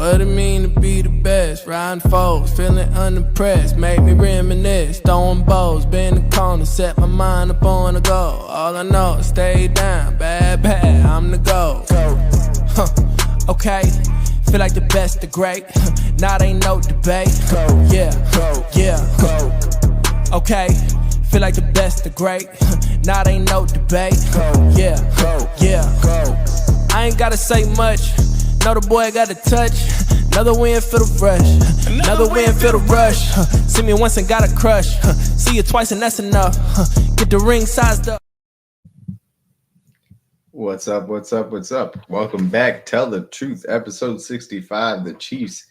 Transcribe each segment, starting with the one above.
What it mean to be the best? Riding foes, feeling unimpressed. Make me reminisce, throwing bows, bend the corner, set my mind up on the goal. All I know is stay down, bad, I'm the goal. Okay, feel like the best, the great. Now there ain't no debate. Yeah. Okay, feel like the best, the great. Now there ain't no debate. Yeah. I ain't gotta say much. Know the boy got a touch. Another win for the rush. Another win for the rush. See me once and got a crush. See you twice and that's enough. Get the ring sized up. What's up? Welcome back. Tell the Truth, episode 65. The Chiefs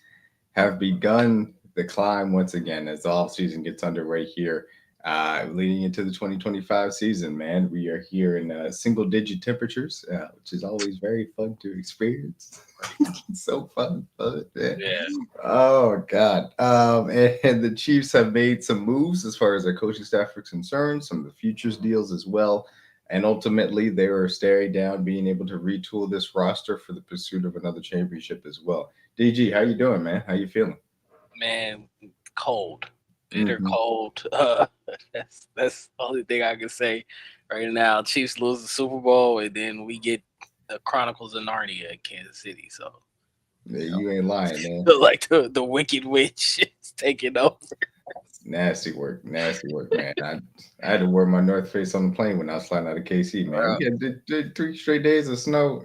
have begun the climb once again as the offseason gets underway here, leading into the 2025 season, man. We are here in single-digit temperatures, which is always very fun to experience. It's so fun. Yeah. Oh, God. And the Chiefs have made some moves as far as their coaching staff is concerned, some of the futures deals as well. And ultimately, they were staring down being able to retool this roster for the pursuit of another championship as well. DG, how you doing, man? How you feeling? Man, cold. Bitter cold. That's the only thing I can say right now. Chiefs lose the Super Bowl, and then we get the Chronicles of Narnia in Kansas City. So yeah, you ain't lying, man. Like the Wicked Witch is taking over. Nasty work, man. I had to wear my North Face on the plane when I was flying out of KC, man. We had 3 straight days of snow.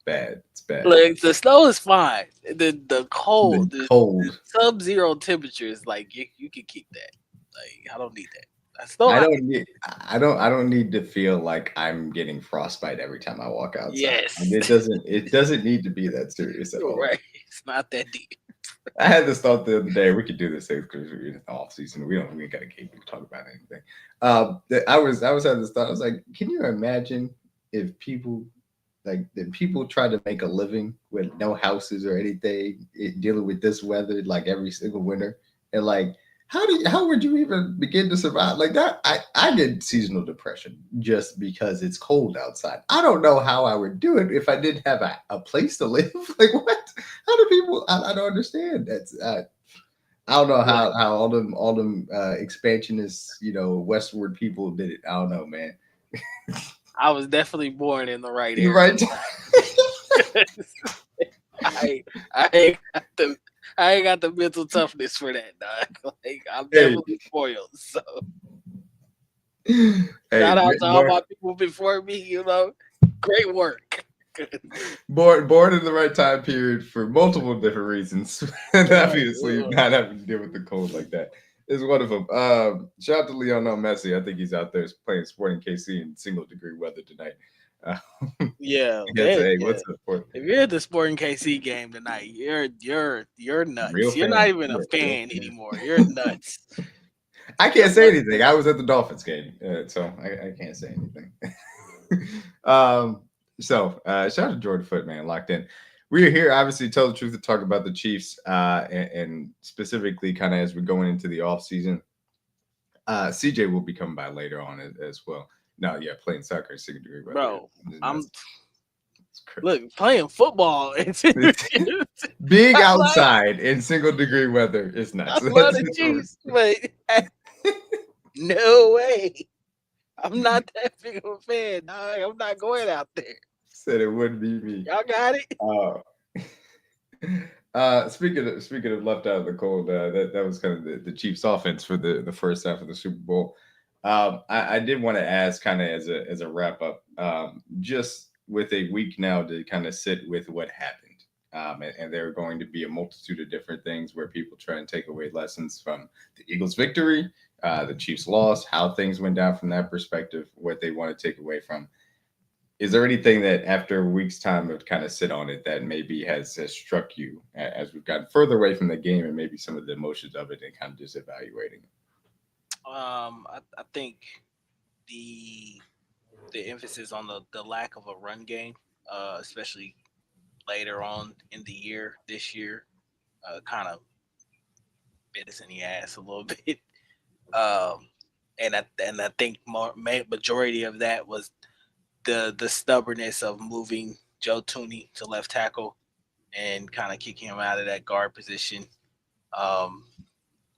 Bad. It's bad. Like the snow is fine. The cold, the cold, sub-zero temperatures, like you can keep that. Like I don't need that. I don't need to feel like I'm getting frostbite every time I walk outside. Yes. Like it doesn't need to be that serious at all. Right. It's not that deep. I had this thought the other day. We could do this because we're in the off season. We ain't got a game to talk about anything. I was having this thought. I was like, can you imagine if people try to make a living with no houses or anything, dealing with this weather like every single winter, and like how would you even begin to survive like that? I get seasonal depression just because it's cold outside. I don't know how I would do it if I didn't have a place to live. Like what? How do people? I don't understand. That's I don't know how all them expansionists, westward people did it. I don't know, man. I was definitely born in the right You're area. Right. I ain't got the mental toughness for that, dog. Like I'm definitely spoiled. So shout out to all my people before me. Great work. Born in the right time period for multiple different reasons, and obviously not having to deal with the cold like that is one of them. Shout out to Lionel Messi. I think he's out there playing Sporting KC in single-degree weather tonight. Yeah. What's up? If you're at the Sporting KC game tonight, you're nuts. Real you're fan. not even a fan anymore. You're nuts. I can't say anything. I was at the Dolphins game, so I can't say anything. So shout out to Jordan Foot, man, locked in. We are here, obviously, Tell the Truth, to talk about the Chiefs, and specifically kind of as we're going into the offseason. CJ will be coming by later on as well. No, yeah, playing soccer is second degree. Bro, look, playing football. Being outside in single degree weather is nuts. I love the Chiefs, but no way. I'm not that big of a fan. Dog. I'm not going out there. Said it wouldn't be me. Y'all got it. Speaking of left out of the cold, that was kind of the Chiefs' offense for the first half of the Super Bowl. I did want to ask, kind of as a wrap up, just with a week now to kind of sit with what happened, and there are going to be a multitude of different things where people try and take away lessons from the Eagles' victory, the Chiefs' loss, how things went down from that perspective, what they want to take away from. Is there anything that after a week's time of kind of sit on it that maybe has struck you as we've gotten further away from the game and maybe some of the emotions of it and kind of just evaluating it? I think the emphasis on the lack of a run game, especially later on in the year, this year, kind of bit us in the ass a little bit. And I think majority of that was the stubbornness of moving Joe Tooney to left tackle. and kind of kicking him out of that guard position. Um,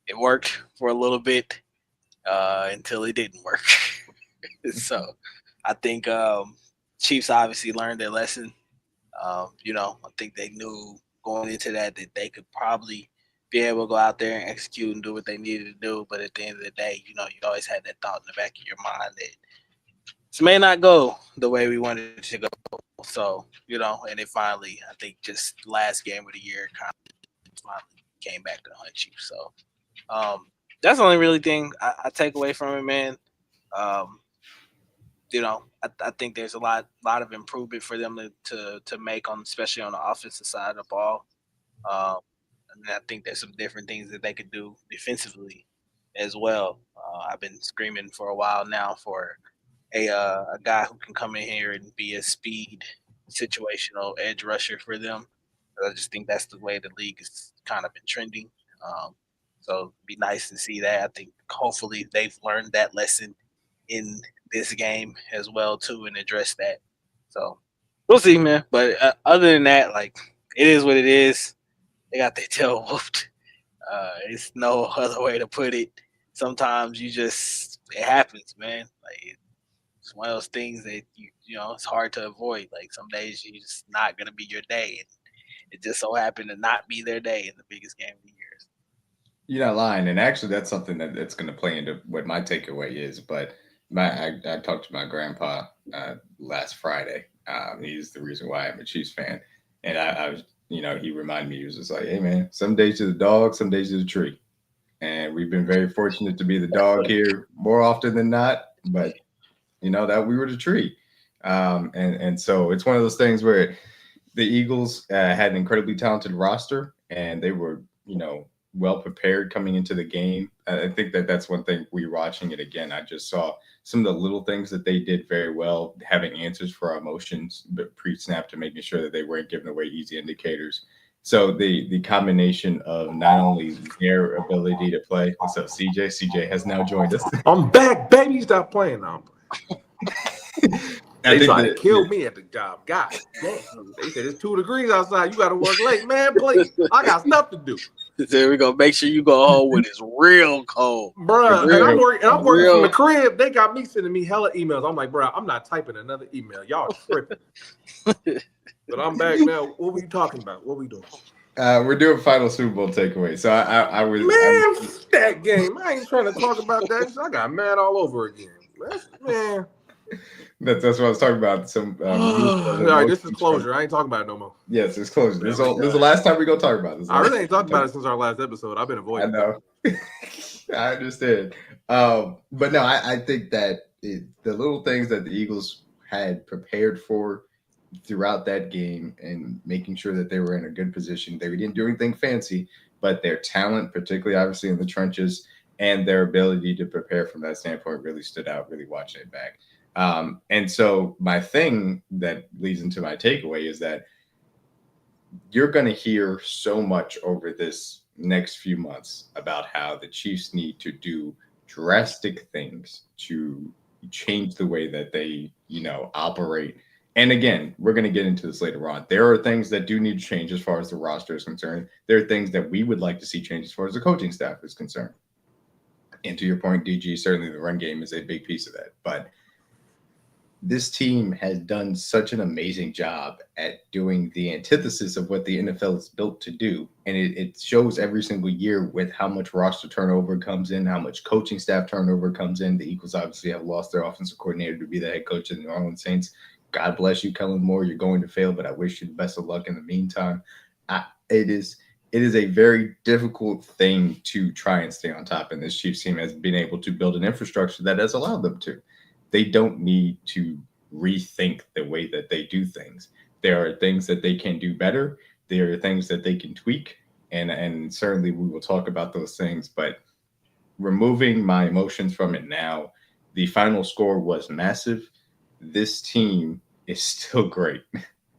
it worked for a little bit until it didn't work. So I think Chiefs obviously learned their lesson. I think they knew going into that they could probably be able to go out there and execute and do what they needed to do. But at the end of the day, you always had that thought in the back of your mind that this may not go the way we wanted it to go. So, and it finally, I think just last game of the year kind of finally came back to hunt you. So that's the only really thing I take away from it, man. Um, I think there's a lot of improvement for them to make on, especially on the offensive side of the ball. Um, I think there's some different things that they could do defensively as well. I've been screaming for a while now for a guy who can come in here and be a speed situational edge rusher for them. I just think that's the way the league has kind of been trending. Um, so it'd be nice to see that. I think hopefully they've learned that lesson in this game as well too and address that. So we'll see, man. But other than that, like it is what it is. They got their tail whooped. It's no other way to put it. Sometimes it happens, man. Like it's one of those things that it's hard to avoid. Like some days you're just not gonna be your day, and it just so happened to not be their day in the biggest game of the year. You're not lying, and actually, that's something that's going to play into what my takeaway is. But I talked to my grandpa last Friday. He's the reason why I'm a Chiefs fan, and I was, he reminded me. He was just like, "Hey, man, some days you're the dog, some days you're the tree," and we've been very fortunate to be the dog here more often than not. But that we were the tree, and so it's one of those things where the Eagles had an incredibly talented roster, and they were well prepared coming into the game. I think that's one thing. Rewatching it again, I just saw some of the little things that they did very well, having answers for our emotions, but pre-snap to making sure that they weren't giving away easy indicators. So the combination of not only their ability to play. What's up, CJ? CJ has now joined us. I'm back, baby. Stop playing now. They tried to kill me at the job. God damn. They said it's 2 degrees outside. You got to work late. Man, please. I got stuff to do. There we go. Make sure you go home when it's real cold. Bruh, and I'm working from the crib. They got me sending me hella emails. I'm like, bruh, I'm not typing another email. Y'all tripping. But I'm back now. What were you talking about? What we doing? We're doing final Super Bowl takeaway. So I was that game. I ain't trying to talk about that. I got mad all over again. Man. That's what I was talking about. Some all right, this is closure. I ain't talking about it no more. Yes, it's closure. This is the last time we're gonna talk about this. I really ain't talked about it since our last episode. I've been avoiding. I know. I understand. But no, I think that the little things that the Eagles had prepared for throughout that game and making sure that they were in a good position. They didn't do anything fancy, but their talent, particularly obviously in the trenches, and their ability to prepare from that standpoint really stood out, really watching it back. And so my thing that leads into my takeaway is that you're going to hear so much over this next few months about how the Chiefs need to do drastic things to change the way that they, operate. And again, we're going to get into this later on. There are things that do need to change as far as the roster is concerned. There are things that we would like to see change as far as the coaching staff is concerned. And to your point, DG, certainly the run game is a big piece of that. But this team has done such an amazing job at doing the antithesis of what the NFL is built to do. And it shows every single year with how much roster turnover comes in, how much coaching staff turnover comes in. The Eagles obviously have lost their offensive coordinator to be the head coach of the New Orleans Saints. God bless you, Kellen Moore. You're going to fail, but I wish you the best of luck in the meantime. It is a very difficult thing to try and stay on top. And this Chiefs team has been able to build an infrastructure that has allowed them to. They don't need to rethink the way that they do things. There are things that they can do better. There are things that they can tweak. And certainly we will talk about those things. But removing my emotions from it now, the final score was massive. This team is still great.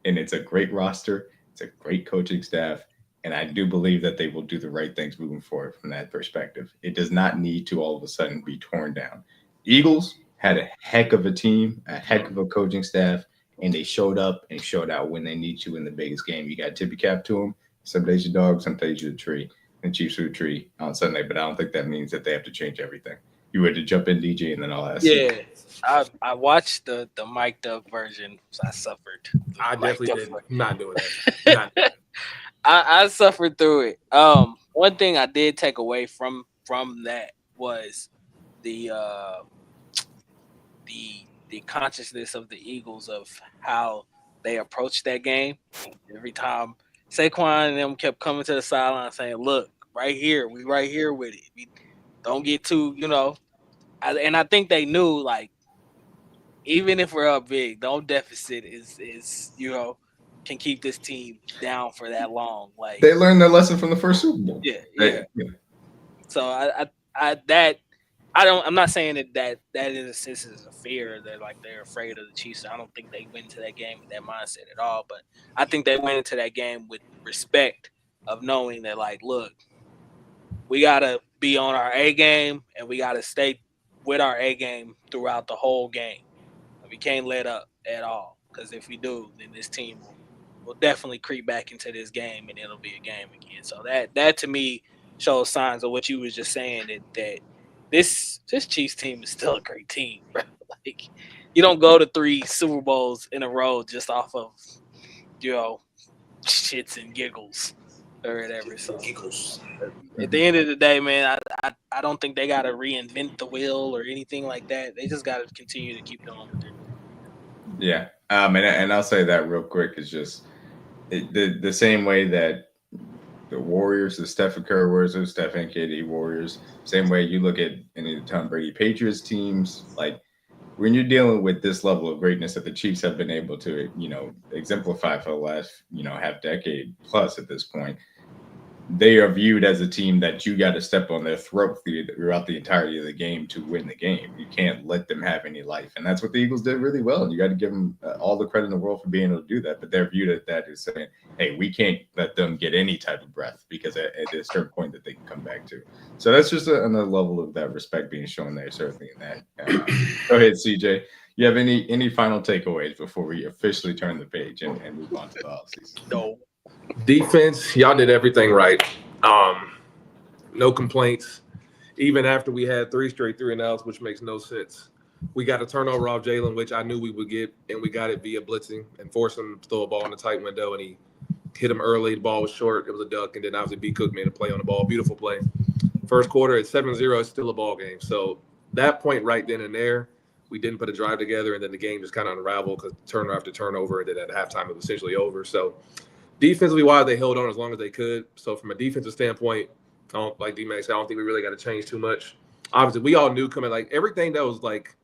And it's a great roster. It's a great coaching staff. And I do believe that they will do the right things moving forward from that perspective. It does not need to all of a sudden be torn down. Eagles had a heck of a team, a heck of a coaching staff, and they showed up and showed out when they need to in the biggest game. You got to tip your cap to them. Some days your dog, some days you're the tree. And Chiefs are the tree on Sunday, but I don't think that means that they have to change everything. You had to jump in, DJ, and then I'll ask you. Yeah, I watched the mic'd up version. So I suffered. I definitely did not doing that. I suffered through it. One thing I did take away from that was the consciousness of the Eagles of how they approached that game. Every time Saquon and them kept coming to the sideline saying, "Look, right here, we right here with it. We don't get too, and I think they knew, like, even if we're up big, no deficit is can keep this team down for that long. Like, they learned their lesson from the first Super Bowl. Yeah. So I'm not saying that in a sense is a fear that like they're afraid of the Chiefs. I don't think they went into that game with that mindset at all. But I think they went into that game with respect of knowing that, like, look, we gotta be on our A game and we gotta stay with our A game throughout the whole game. We can't let up at all, because if we do, then this team will definitely creep back into this game and it'll be a game again. So that to me shows signs of what you was just saying, that this Chiefs team is still a great team, bro. Like, you don't go to 3 Super Bowls in a row just off of shits and giggles or whatever. So at the end of the day, man, I don't think they got to reinvent the wheel or anything like that. They just got to continue to keep going with it. Yeah, and I'll say that real quick is just the same way that the Warriors, the Stephen Curry Warriors, or Stephen KD Warriors, same way you look at any of the Tom Brady Patriots teams. Like, when you're dealing with this level of greatness that the Chiefs have been able to, exemplify for the last, half decade plus at this point, they are viewed as a team that you got to step on their throat throughout the entirety of the game to win the game. You can't let them have any life. And that's what the Eagles did really well. And you got to give them all the credit in the world for being able to do that. But they're viewed as that as saying, hey, we can't let them get any type of breath, because at a certain point that they can come back to. So that's just another level of that respect being shown there, certainly in that. Go ahead, CJ. You have any final takeaways before we officially turn the page and move on to the offseason? No. Defense, y'all did everything right. No complaints. Even after we had 3 straight 3-and-outs, which makes no sense. We got a turnover off Jalen, which I knew we would get, and we got it via blitzing and forced him to throw a ball in a tight window, and he hit him early. The ball was short. It was a duck, and then obviously B. Cook made a play on the ball. Beautiful play. First quarter at 7-0, it's still a ball game. So that point right then and there, we didn't put a drive together, and then the game just kind of unraveled because turnover after turnover, and then at halftime it was essentially over. So defensively wise, they held on as long as they could. So from a defensive standpoint, I don't, like DMac said, I don't think we really got to change too much. Obviously, we all knew coming, like, everything that was like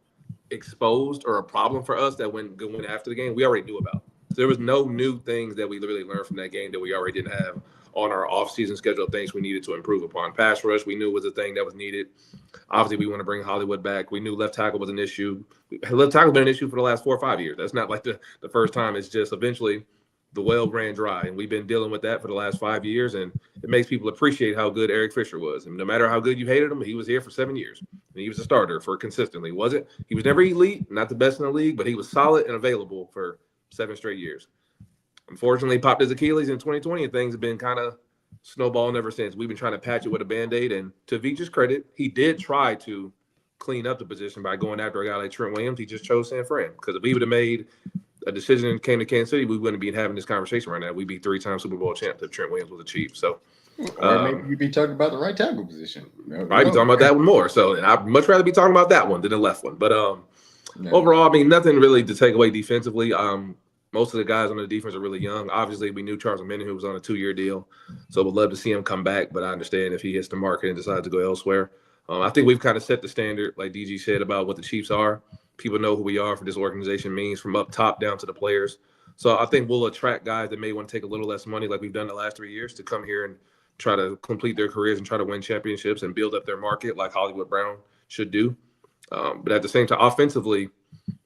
exposed or a problem for us that went after the game, we already knew about. So there was no new things that we really learned from that game that we already didn't have on our off-season schedule of things we needed to improve upon. Pass rush, we knew was a thing that was needed. Obviously, we want to bring Hollywood back. We knew left tackle was an issue. Left tackle has been an issue for the last 4 or 5 years. That's not like the first time. It's just eventually the well ran dry, and we've been dealing with that for the last 5 years, and it makes people appreciate how good Eric Fisher was. And no matter how good you hated him, he was here for 7 years, and he was a starter for consistently. He was never elite, not the best in the league, but he was solid and available for 7 straight years. Unfortunately, popped his Achilles in 2020, and things have been kind of snowballing ever since. We've been trying to patch it with a Band-Aid, and to Veach's credit, he did try to clean up the position by going after a guy like Trent Williams. He just chose San Fran, because if he would have made a decision and came to Kansas City, we wouldn't be having this conversation right now. We'd be 3-time Super Bowl champ if Trent Williams was a Chief. So, or maybe you'd be talking about the right tackle position. I'd be talking about that one more. So, and I'd much rather be talking about that one than the left one. But overall, I mean, nothing really to take away defensively. Most of the guys on the defense are really young. Obviously, we knew Charles Minnie, who was on a 2-year deal, so we'd love to see him come back. But I understand if he hits the market and decides to go elsewhere. I think we've kind of set the standard, like DG said, about what the Chiefs are. People know who we are for this organization means from up top down to the players. So I think we'll attract guys that may want to take a little less money like we've done the last 3 years to come here and try to complete their careers and try to win championships and build up their market like Hollywood Brown should do. But at the same time, offensively,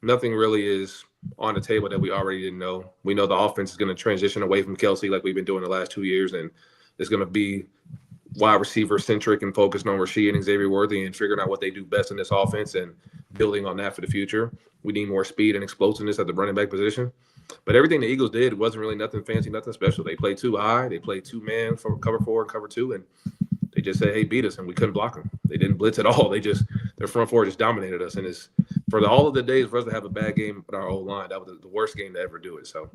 nothing really is on the table that we already didn't know. We know the offense is going to transition away from Kelsey like we've been doing the last 2 years, and it's going to be wide receiver centric and focused on Rasheed and Xavier Worthy and figuring out what they do best in this offense and building on that for the future. We need more speed and explosiveness at the running back position. But everything the Eagles did wasn't really nothing fancy, nothing special. They played too high. They played two man for cover 4 and cover 2, and they just said, "Hey, beat us," and we couldn't block them. They didn't blitz at all. Their front four just dominated us, and it's for all of the days for us to have a bad game with our old line. That was the worst game to ever do it. So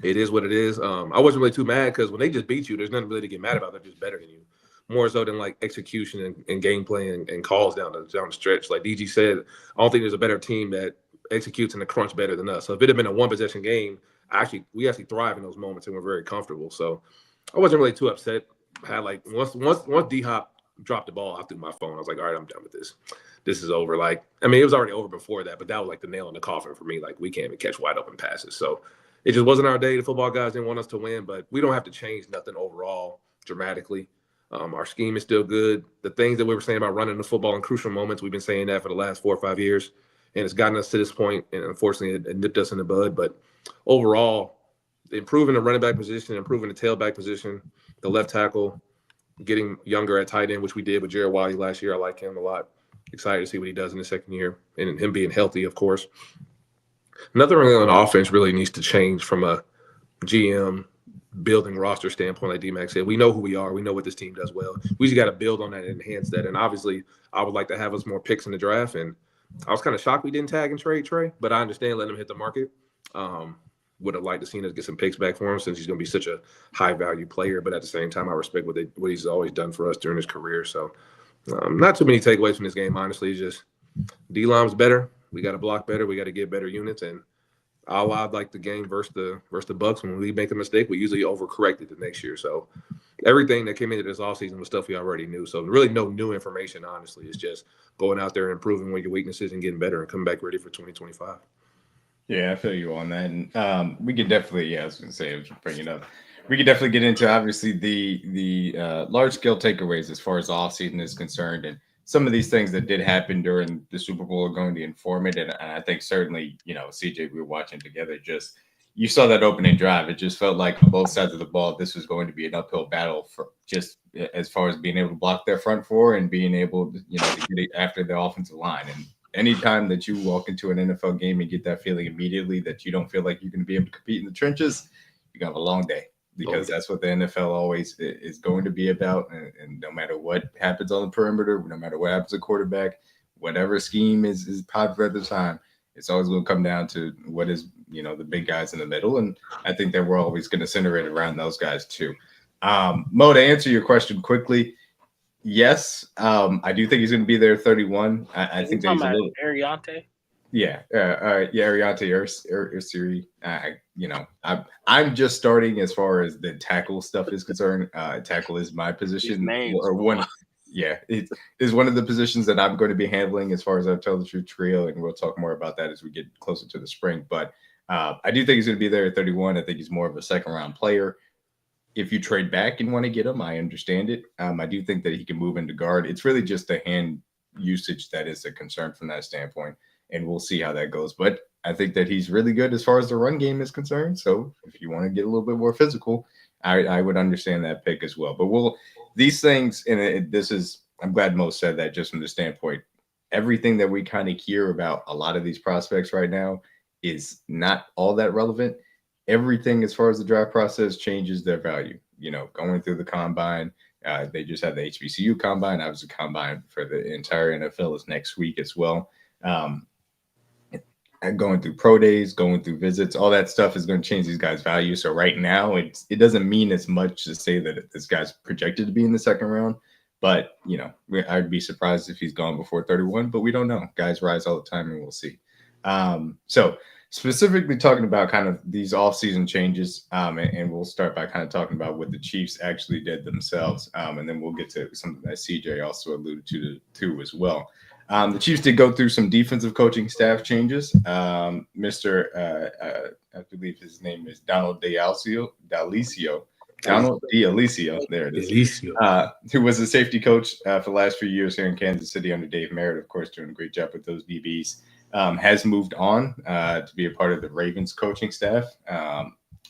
it is what it is. I wasn't really too mad because when they just beat you, there's nothing really to get mad about. They're just better than you, more so than like execution and gameplay and calls down the stretch. Like DG said, I don't think there's a better team that executes in the crunch better than us. So if it had been a one possession game, we actually thrive in those moments and we're very comfortable. So I wasn't really too upset. I had like once D Hop dropped the ball, I threw my phone. I was like, all right, I'm done with this. This is over. Like, I mean, it was already over before that, but that was like the nail in the coffin for me. Like, we can't even catch wide open passes. So it just wasn't our day. The football guys didn't want us to win, but we don't have to change nothing overall dramatically. Our scheme is still good. The things that we were saying about running the football in crucial moments, we've been saying that for the last 4 or 5 years, and it's gotten us to this point, and unfortunately it nipped us in the bud. But overall, improving the running back position, improving the tailback position, the left tackle, getting younger at tight end, which we did with Jared Wiley last year. I like him a lot. Excited to see what he does in the second year, and him being healthy, of course. Nothing really on offense really needs to change from a GM building roster standpoint, like DMac said. We know who we are. We know what this team does well. We just got to build on that and enhance that. And obviously, I would like to have us more picks in the draft. And I was kind of shocked we didn't tag and trade Trey, but I understand letting him hit the market. Would have liked to seen us get some picks back for him since he's going to be such a high-value player. But at the same time, I respect what he's always done for us during his career. So not too many takeaways from this game, honestly. It's just D-line's better. We got to block better. We got to get better units. And I'd like the game versus the Bucks. When we make a mistake, we usually overcorrect it the next year. So everything that came into this offseason was stuff we already knew. So really no new information, honestly. It's just going out there and improving what your weaknesses and getting better and coming back ready for 2025. Yeah, I feel you on that. And we could definitely, I was going to say, I was bringing it up. We could definitely get into, obviously, the large-scale takeaways as far as the offseason is concerned. And some of these things that did happen during the Super Bowl are going to inform it. And I think certainly, CJ, we were watching together, just you saw that opening drive. It just felt like on both sides of the ball, this was going to be an uphill battle for just as far as being able to block their front four and being able to, to get it after the offensive line. And anytime that you walk into an NFL game and get that feeling immediately that you don't feel like you're going to be able to compete in the trenches, you're going to have a long day. Because that's what the NFL always is going to be about. And no matter what happens on the perimeter, no matter what happens at quarterback, whatever scheme is popular at the time, it's always going to come down to what is, the big guys in the middle. And I think that we're always going to center it around those guys too. Mo, to answer your question quickly, yes, I do think he's going to be there at 31. I think that he's a little – Ariante? Yeah, Ariante Ursiri. I'm just starting as far as the tackle stuff is concerned. Tackle is my position, or one. Yeah, it is one of the positions that I'm going to be handling as far as our Tell the Truth trio, and we'll talk more about that as we get closer to the spring. But I do think he's going to be there at 31. I think he's more of a second-round player. If you trade back and want to get him, I understand it. I do think that he can move into guard. It's really just the hand usage that is a concern from that standpoint. And we'll see how that goes. But I think that he's really good as far as the run game is concerned. So if you want to get a little bit more physical, I would understand that pick as well. But these things, and I'm glad Mo said that just from the standpoint, everything that we kind of hear about a lot of these prospects right now is not all that relevant. Everything as far as the draft process changes their value. Going through the combine, they just had the HBCU combine. I was a combine for the entire NFL is next week as well. Going through pro days, going through visits, all that stuff is going to change these guys' value. So right now, it doesn't mean as much to say that this guy's projected to be in the second round. But, I'd be surprised if he's gone before 31, but we don't know. Guys rise all the time, and we'll see. So specifically talking about kind of these offseason changes, and we'll start by kind of talking about what the Chiefs actually did themselves, and then we'll get to something that CJ also alluded to as well. The Chiefs did go through some defensive coaching staff changes. Mr. I believe his name is Donald D'Alicio. Donald D'Alicio. There it is. Who was a safety coach for the last few years here in Kansas City under Dave Merritt, of course, doing a great job with those DBs. Has moved on to be a part of the Ravens coaching staff.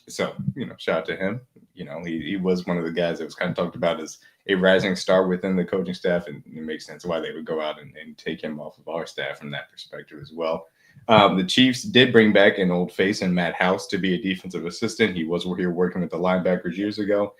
So, shout out to him. He was one of the guys that was kind of talked about as a rising star within the coaching staff, and it makes sense why they would go out and take him off of our staff from that perspective as well. The Chiefs did bring back an old face in Matt House to be a defensive assistant. He was here working with the linebackers years ago.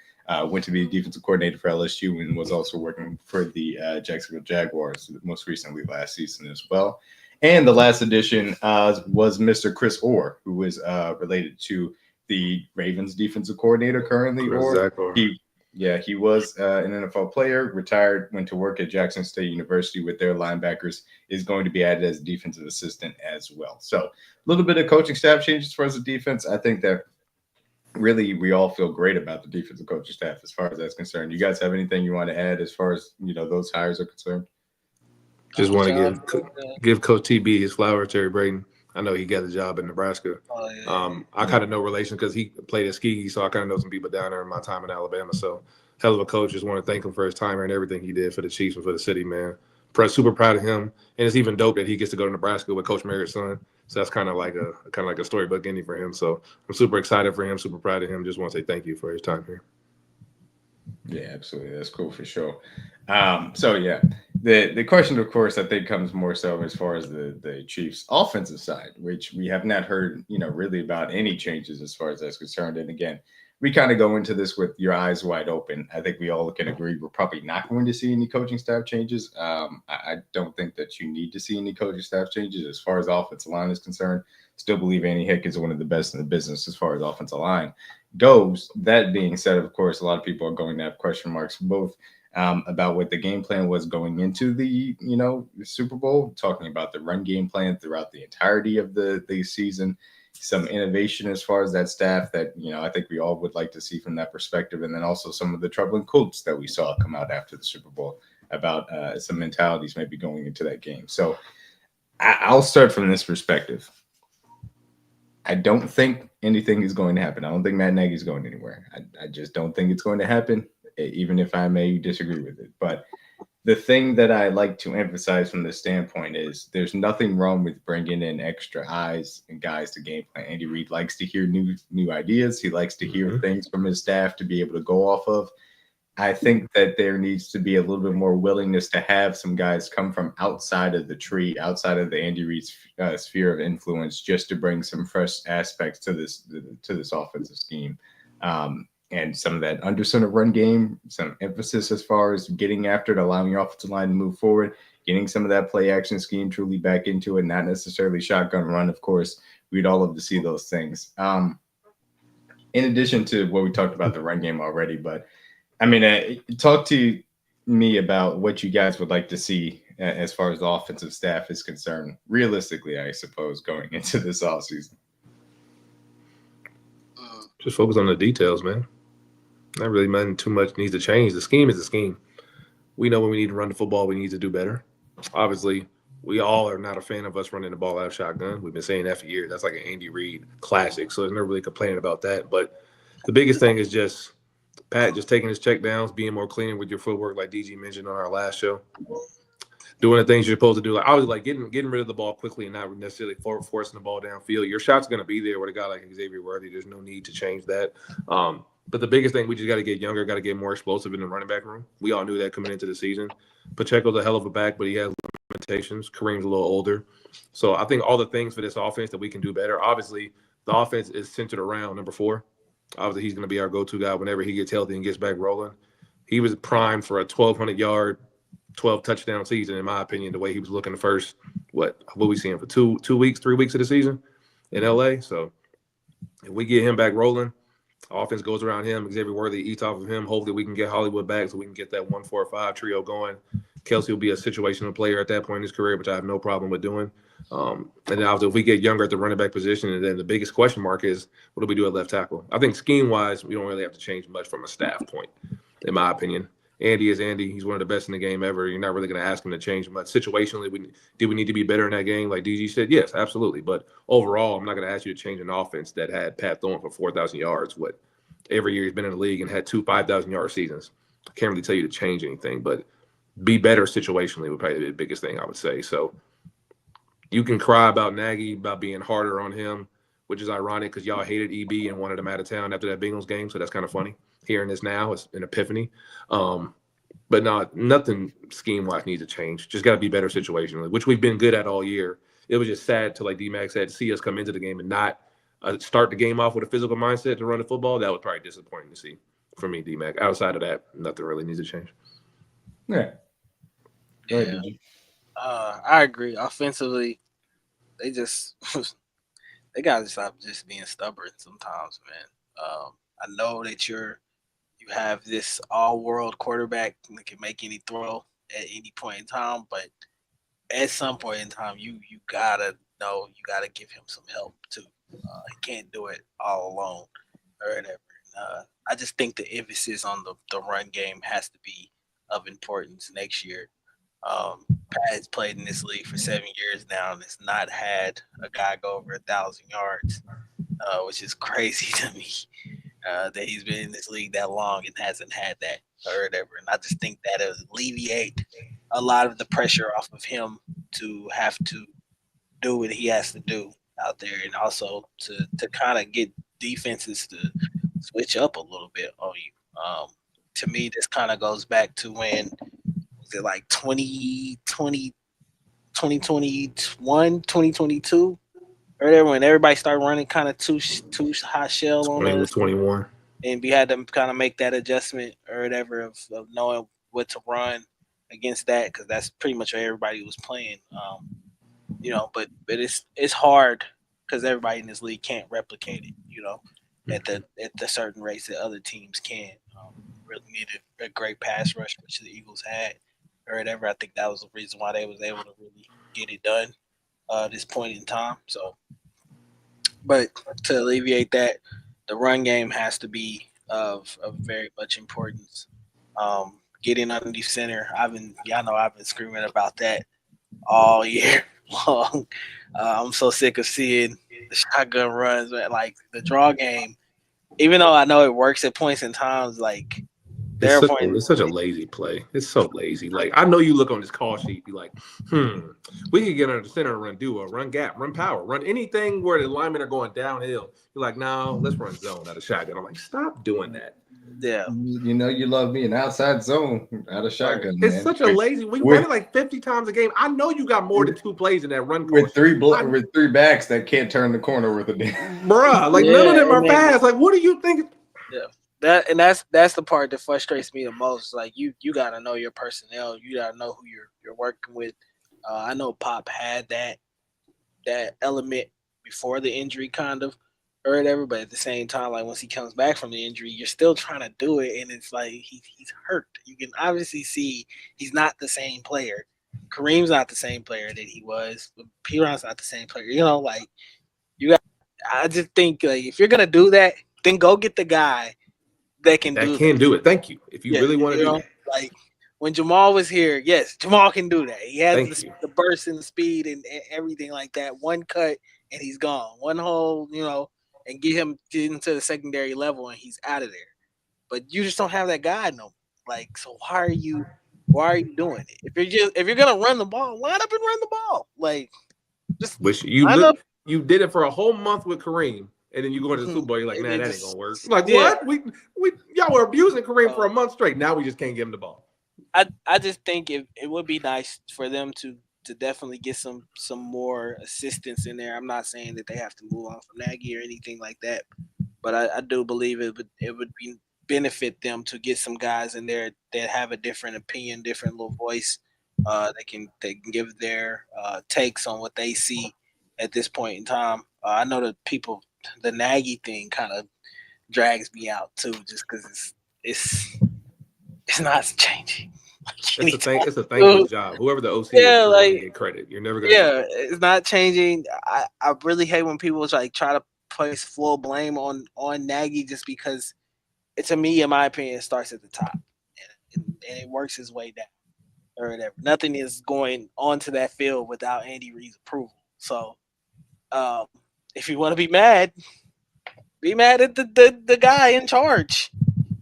Went to be a defensive coordinator for LSU and was also working for the Jacksonville Jaguars most recently last season as well. And the last addition was Mr. Chris Orr, who was related to the Ravens defensive coordinator currently. He was an NFL player, retired, went to work at Jackson State University with their linebackers, is going to be added as a defensive assistant as well. So a little bit of coaching staff changes for the defense. I think that really we all feel great about the defensive coaching staff as far as that's concerned. You guys have anything you want to add as far as, those hires are concerned? Just want to give Coach TB his flowers, Terry Braden. I know he got a job in Nebraska. Oh, yeah. I kind of know relation because he played at Tuskegee, so I kind of know some people down there in my time in Alabama. So hell of a coach. Just want to thank him for his time and everything he did for the Chiefs and for the city, man. Super proud of him, and it's even dope that he gets to go to Nebraska with Coach Merritt's son. So that's kind of like a storybook ending for him. So I'm super excited for him, super proud of him. Just want to say thank you for his time here. Yeah, absolutely. That's cool for sure. So yeah, the question, of course, I think comes more so as far as the Chiefs' offensive side, which we have not heard, really about any changes as far as that's concerned. And again, we kind of go into this with your eyes wide open. I think we all can agree we're probably not going to see any coaching staff changes. I don't think that you need to see any coaching staff changes as far as offensive line is concerned. Still believe Andy Hick is one of the best in the business as far as offensive line goes. That being said, of course, a lot of people are going to have question marks both about what the game plan was going into the Super Bowl, talking about the run game plan throughout the entirety of the season, some innovation as far as that staff that I think we all would like to see from that perspective, and then also some of the troubling quotes that we saw come out after the Super Bowl about some mentalities maybe going into that game. So I'll start from this perspective. I don't think anything is going to happen. I don't think Matt Nagy is going anywhere. I just don't think it's going to happen, even if I may disagree with it. But the thing that I like to emphasize from this standpoint is there's nothing wrong with bringing in extra eyes and guys to game plan. Andy Reid likes to hear new ideas. He likes to hear things from his staff to be able to go off of. I think that there needs to be a little bit more willingness to have some guys come from outside of the tree, outside of the Andy Reid sphere of influence, just to bring some fresh aspects to this offensive scheme. And some of that under center run game, some emphasis as far as getting after it, allowing your offensive line to move forward, getting some of that play action scheme truly back into it, not necessarily shotgun run. Of course, we'd all love to see those things. In addition to what we talked about the run game already, but I mean, talk to me about what you guys would like to see as far as the offensive staff is concerned, realistically, I suppose, going into this offseason. Just focus on the details, man. Not really nothing too much needs to change. The scheme is the scheme. We know when we need to run the football, we need to do better. Obviously, we all are not a fan of us running the ball out of shotgun. We've been saying that for years. That's like an Andy Reid classic, so there's no really complaining about that. But the biggest thing is just Pat just taking his check downs, being more clean with your footwork, like DG mentioned on our last show. Doing the things you're supposed to do. Like, I was like getting rid of the ball quickly and not necessarily forcing the ball downfield. Your shot's going to be there with a guy like Xavier Worthy. There's no need to change that. But the biggest thing, we just got to get younger, got to get more explosive in the running back room. We all knew that coming into the season. Pacheco's a hell of a back, but he has limitations. Kareem's a little older. So I think all the things for this offense that we can do better. Obviously, the offense is centered around number 4. Obviously, he's going to be our go-to guy whenever he gets healthy and gets back rolling. He was primed for a 1,200-yard, 12-touchdown season, in my opinion, the way he was looking the first, what we see him for 3 weeks of the season in L.A. So if we get him back rolling, offense goes around him, Xavier Worthy eats off of him. Hopefully we can get Hollywood back so we can get that 1-4-5 trio going. Kelsey will be a situational player at that point in his career, which I have no problem with doing. And then obviously if we get younger at the running back position, and then the biggest question mark is, what do we do at left tackle? I think scheme-wise, we don't really have to change much from a staff point, in my opinion. Andy is Andy. He's one of the best in the game ever. You're not really going to ask him to change much. Situationally, do we need to be better in that game? Like DG said, yes, absolutely. But overall, I'm not going to ask you to change an offense that had Pat throwing for 4,000 yards, every year he's been in the league and had 2 5,000-yard seasons. I can't really tell you to change anything, but be better situationally would probably be the biggest thing I would say. So you can cry about Nagy, about being harder on him, which is ironic because y'all hated EB and wanted him out of town after that Bengals game. So that's kind of funny. Hearing this now is an epiphany. But nothing scheme-wise needs to change. Just got to be better situationally, which we've been good at all year. It was just sad to, like DMac said, see us come into the game and not start the game off with a physical mindset to run the football. That was probably disappointing to see for me, DMac. Outside of that, nothing really needs to change. Yeah. Go ahead, Yeah. DJ. I agree. Offensively, they just they gotta stop just being stubborn sometimes, man. I know that you have this all-world quarterback that can make any throw at any point in time, but at some point in time, you gotta know you gotta give him some help too. He can't do it all alone or whatever. I just think the emphasis on the run game has to be of importance next year. Pat has played in this league for 7 years now and has not had a guy go over 1,000 yards, which is crazy to me. That he's been in this league that long and hasn't had that or whatever. And I just think that it'll alleviate a lot of the pressure off of him to have to do what he has to do out there, and also to kind of get defenses to switch up a little bit on you. To me, this kind of goes back to when was it like 2020, 2021, 2022, or there when everybody started running kind of too high shell on us, 21. and we had to kind of make that adjustment or whatever of knowing what to run against that, because that's pretty much what everybody was playing. But it's hard because everybody in this league can't replicate it. At the certain rates that other teams can. Really needed a great pass rush, which the Eagles had, or whatever. I think that was the reason why they was able to really get it done this point in time. So, but to alleviate that, the run game has to be of very much importance. Getting underneath center, I've been screaming about that all year long. I'm so sick of seeing the shotgun runs, like the draw game. Even though I know it works at points and times, like it's such a lazy play. It's so lazy. Like, I know you look on this call sheet, be like, we could get under the center and run duo, run gap, run power, run anything where the linemen are going downhill. You're like, no, let's run zone out of shotgun. I'm like, stop doing that. Yeah. You love me an outside zone out of shotgun. It's man. such a lazy. We run it like 50 times a game. I know you got more than 2 plays in that run call. With three backs that can't turn the corner with a bruh. Like, none of them are fast. Like, what do you think? Yeah. That's the part that frustrates me the most. Like, you gotta know your personnel. You gotta know who you're working with. I know Pop had that element before the injury, kind of, or whatever. But at the same time, like, once he comes back from the injury, you're still trying to do it, and it's like he's hurt. You can obviously see he's not the same player. Kareem's not the same player that he was. Piron's not the same player. Like, you got. I just think, like, if you're gonna do that, then go get the guy that can do it. Thank you. If you really want to do that. Like, when Jamal was here, yes, Jamal can do that. He has the burst and the speed and everything like that. One cut and he's gone. One hole, and get him into the secondary level and he's out of there. But you just don't have that guy no more. Like, so why are you doing it? If you're gonna run the ball, line up and run the ball. Like, just you did it for a whole month with Kareem. And then you go into the Super Bowl, you're like, nah, that ain't gonna work. Like, what? We y'all were abusing Kareem for a month straight. Now we just can't give him the ball. I just think it would be nice for them to definitely get some more assistance in there. I'm not saying that they have to move on from Nagy or anything like that, but I do believe it would benefit them to get some guys in there that have a different opinion, different little voice. They can give their takes on what they see at this point in time. I know that the Nagy thing kind of drags me out too, just because it's not changing. It's a thankless job. Whoever the OC is, you're gonna get credit. You're never gonna. Yeah, it's not changing. I really hate when people try to place full blame on Nagy, just because to me, in my opinion, it starts at the top and it works its way down or whatever. Nothing is going onto that field without Andy Reid's approval. So, if you want to be mad at the guy in charge.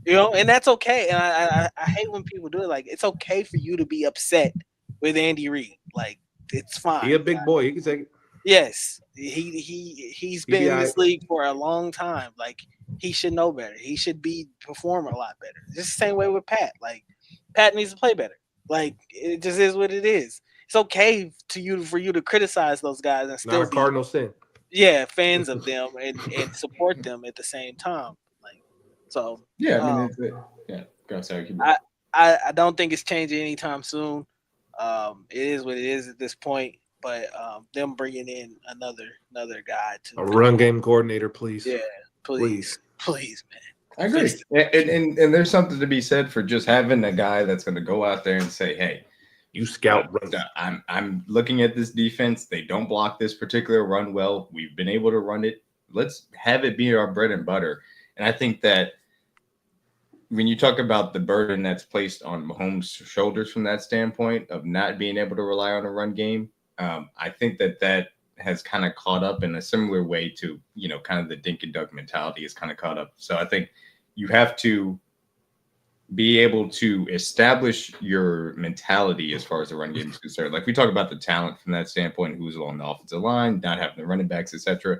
And that's okay. And I hate when people do it. Like, it's okay for you to be upset with Andy Reid. Like, it's fine. He a big boy. He can take it. Yes. He's been in this league for a long time. Like, he should know better. He should be performing a lot better. Just the same way with Pat. Like, Pat needs to play better. Like it just is what it is. It's okay for you to criticize those guys and Not still a be cardinal sin. fans of them and support them at the same time. Like so, Yeah, I mean, um, yeah. Go sorry, keep I, going. I don't think it's changing anytime soon. It is what it is at this point. But them bringing in another guy to A run game coordinator, please. yeah, Please. please, man. I agree, Fix it. and there's something to be said for just having a guy that's going to go out there and say, "Hey, You scout run. I'm looking at this defense. They don't block this particular run well. We've been able to run it. Let's have it be our bread and butter." And I think that when you talk about the burden that's placed on Mahomes' shoulders from that standpoint of not being able to rely on a run game, I think that has kind of caught up in a similar way to, kind of the dink and dunk mentality is kind of caught up. So I think you have to be able to establish your mentality as far as the run game is concerned. Like we talk about the talent from that standpoint, who's along the offensive line, not having the running backs, etc.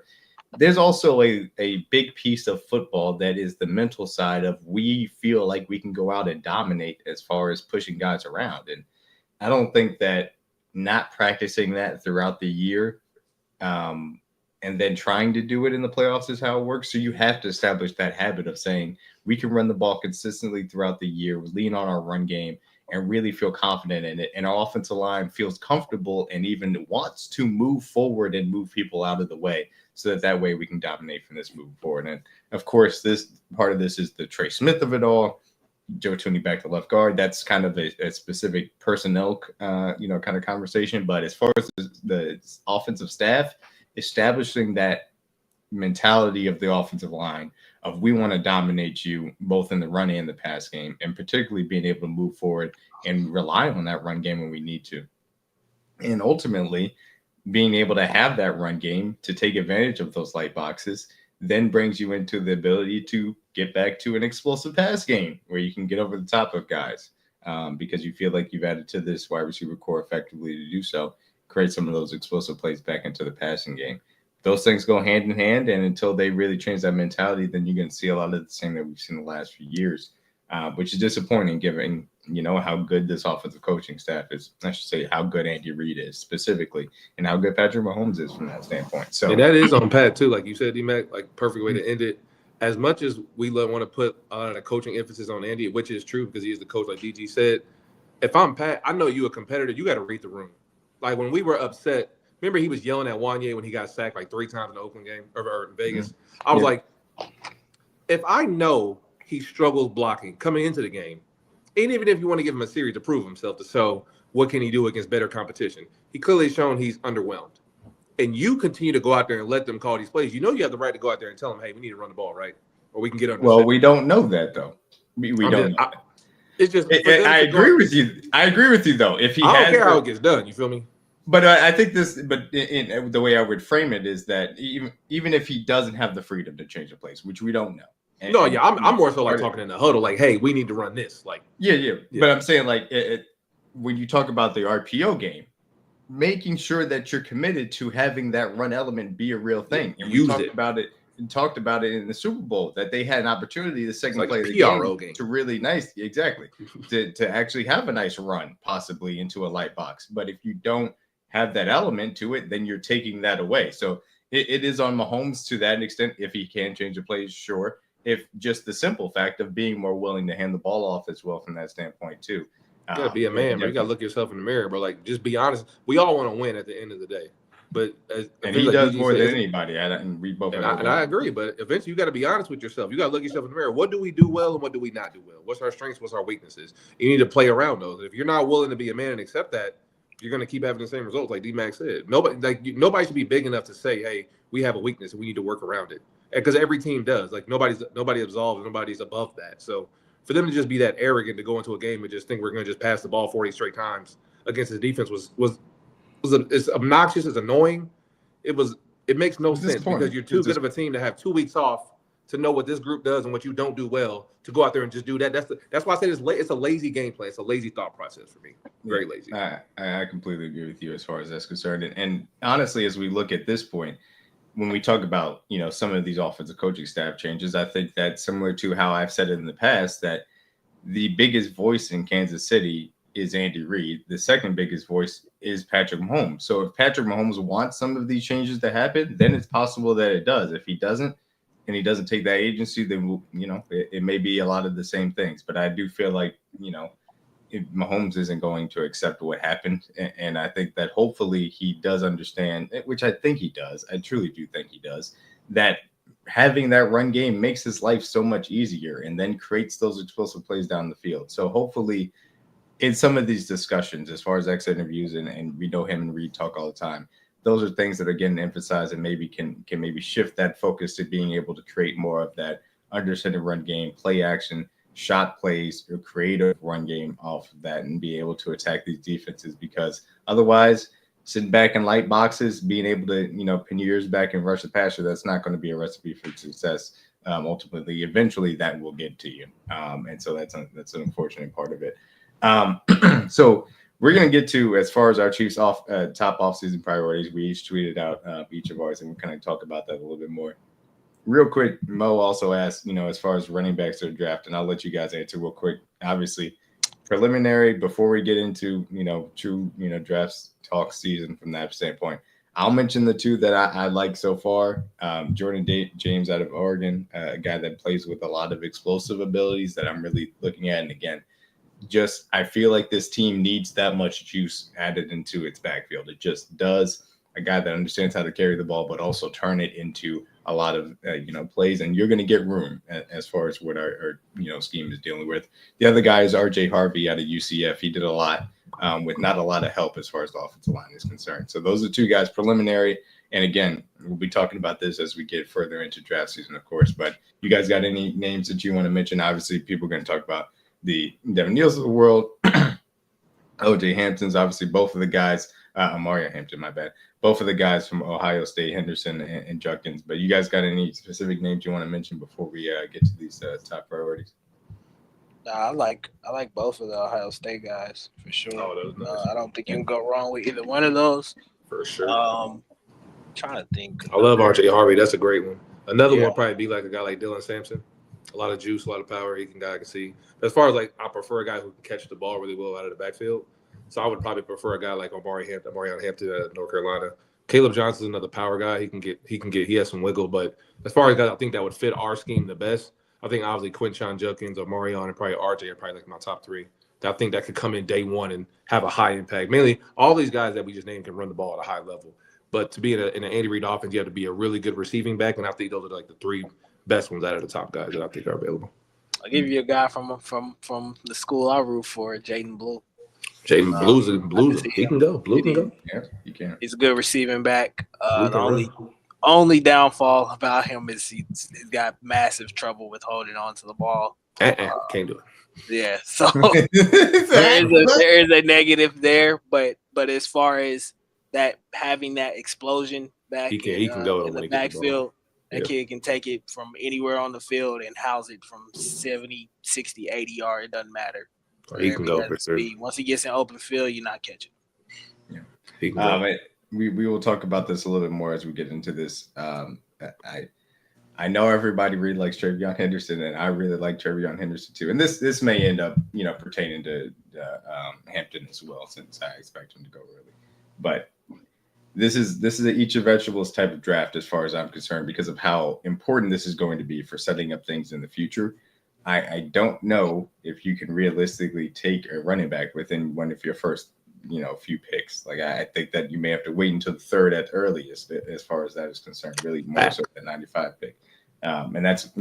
There's also a big piece of football that is the mental side of we feel like we can go out and dominate as far as pushing guys around. And I don't think that not practicing that throughout the year and then trying to do it in the playoffs is how it works. So you have to establish that habit of saying we can run the ball consistently throughout the year, lean on our run game, and really feel confident in it. And our offensive line feels comfortable and even wants to move forward and move people out of the way so that way we can dominate from this moving forward. And of course, this part of this is the Trey Smith of it all. Joe Tooney back to left guard. That's kind of a specific personnel, kind of conversation. But as far as the offensive staff, establishing that mentality of the offensive line of we want to dominate you both in the run and the pass game, and particularly being able to move forward and rely on that run game when we need to. And ultimately, being able to have that run game to take advantage of those light boxes then brings you into the ability to get back to an explosive pass game where you can get over the top of guys because you feel like you've added to this wide receiver core effectively to do so, create some of those explosive plays back into the passing game. Those things go hand in hand, and until they really change that mentality, then you're going to see a lot of the same that we've seen the last few years, which is disappointing given, how good this offensive coaching staff is. I should say how good Andy Reid is specifically and how good Patrick Mahomes is from that standpoint. So and that is on Pat too, like you said, DMac, like perfect way to end it. As much as we want to put a coaching emphasis on Andy, which is true because he is the coach, like DG said, if I'm Pat, I know you a competitor, you got to read the room. Like when we were upset, remember he was yelling at Wanye when he got sacked like 3 times in the Oakland game or in Vegas. Mm-hmm. I was like, if I know he struggles blocking coming into the game, and even if you want to give him a series to prove himself, to show what can he do against better competition, he clearly has shown he's underwhelmed. And you continue to go out there and let them call these plays. You know you have the right to go out there and tell them, hey, we need to run the ball, right? Or we can get under. Well, we don't know that, though. We don't know that. It's just I agree with you. I agree with you, though. If he I don't care how it gets done. You feel me? But I think in the way I would frame it is that even if he doesn't have the freedom to change the plays, which we don't know. I'm more so like talking in the huddle, like, hey, we need to run this. Like, yeah. But I'm saying like when you talk about the RPO game, making sure that you're committed to having that run element be a real thing. And we talked about it in the Super Bowl that they had an opportunity the second play of the game to really to actually have a nice run possibly into a light box. But if you don't have that element to it, then you're taking that away. So it is on Mahomes to that extent. If he can change the plays, sure. If just the simple fact of being more willing to hand the ball off as well from that standpoint too. You gotta be a man, bro. You gotta look yourself in the mirror, bro. Like, just be honest. We all want to win at the end of the day, but he does more than anybody. And we both. And I agree, but eventually you got to be honest with yourself. You got to look yourself in the mirror. What do we do well and what do we not do well? What's our strengths? What's our weaknesses? You need to play around those. If you're not willing to be a man and accept that, you're gonna keep having the same results, like DMac said. Nobody should be big enough to say, "Hey, we have a weakness and we need to work around it." Because every team does. Like nobody absolves, nobody's above that. So for them to just be that arrogant to go into a game and just think we're going to just pass the ball 40 straight times against the defense it's obnoxious, it's annoying. It makes no sense because you're too good of a team to have 2 weeks off to know what this group does and what you don't do well to go out there and just do that. That's why I said it's a lazy game plan. It's a lazy thought process for me. Very lazy. I completely agree with you as far as that's concerned. And honestly, as we look at this point, when we talk about, some of these offensive coaching staff changes, I think that's similar to how I've said it in the past, that the biggest voice in Kansas City is Andy Reid. The second biggest voice is Patrick Mahomes. So if Patrick Mahomes wants some of these changes to happen, then it's possible that it does. If he doesn't, and he doesn't take that agency, then it may be a lot of the same things. But I do feel like Mahomes isn't going to accept what happened, and I think that hopefully he does understand, which I think he does. I truly do think he does, that having that run game makes his life so much easier, and then creates those explosive plays down the field. So hopefully, in some of these discussions, as far as exit interviews, and we know him and Reed talk all the time, those are things that are getting emphasized and maybe can maybe shift that focus to being able to create more of that under center run game, play action, shot plays, or creative run game off of that, and be able to attack these defenses. Because otherwise, sitting back in light boxes, being able to pin your ears back and rush the passer, that's not going to be a recipe for success. Ultimately, eventually, that will get to you, and so that's an unfortunate part of it. So we're going to get to, as far as our Chiefs top offseason priorities, we each tweeted out each of ours, and we'll kind of talk about that a little bit more. Real quick, Mo also asked, as far as running backs are drafted, and I'll let you guys answer real quick. Obviously, preliminary before we get into, true, drafts talk season from that standpoint. I'll mention the two that I like so far. Jordan James out of Oregon, a guy that plays with a lot of explosive abilities that I'm really looking at. And again, I feel like this team needs that much juice added into its backfield. It just does. A guy that understands how to carry the ball, but also turn it into a lot of plays, and you're going to get room as far as what our scheme is dealing with. The other guy is RJ Harvey out of UCF. He did a lot with not a lot of help as far as the offensive line is concerned. So those are two guys preliminary. And again, we'll be talking about this as we get further into draft season, of course. But you guys got any names that you want to mention? Obviously, people are going to talk about the Devin Neals of the world, OJ Hamptons, obviously both of the guys. Mario Hampton, my bad. Both of the guys from Ohio State, Henderson and Judkins. But you guys got any specific names you want to mention before we get to these top priorities? I like both of the Ohio State guys for sure. Oh, nice. I don't think you can go wrong with either one of those. For sure. Trying to think. I love RJ Harvey. That's a great one. Another one probably be like a guy like Dylan Sampson. A lot of juice, a lot of power. I can see. As far as I prefer a guy who can catch the ball really well out of the backfield. So I would probably prefer a guy like Omarion Hampton out of North Carolina. Caleb Johnson's another power guy. He has some wiggle. But as far as guys I think that would fit our scheme the best, I think obviously Quinshon Judkins, Omarion, and probably RJ are probably like my top three. I think that could come in day one and have a high impact. Mainly all these guys that we just named can run the ball at a high level. But to be in an Andy Reid offense, you have to be a really good receiving back. And I think those are like the three best ones out of the top guys that I think are available. I'll give you a guy from the school I root for, Jaden Blue. Jaden Blues, he can go. Blue can go. Yeah, he can. He's a good receiving back. The only downfall about him is he's got massive trouble with holding on to the ball. Can't do it. Yeah, so there is a negative there, but as far as that having that explosion back, he can go in the backfield. That kid can take it from anywhere on the field and house it from 70, 60, 80 yards. It doesn't matter. He can go for sure. Once he gets in open field, you're not catching. Yeah. He can go. We will talk about this a little bit more as we get into this. I know everybody really likes TreVeyon Henderson, and I really like TreVeyon Henderson too. And this may end up, pertaining to Hampton as well, since I expect him to go early. But this is an each of vegetables type of draft as far as I'm concerned, because of how important this is going to be for setting up things in the future. I don't know if you can realistically take a running back within one of your first, few picks. Like I think that you may have to wait until the third at the earliest, as far as that is concerned. Really more so than 95 pick, and that's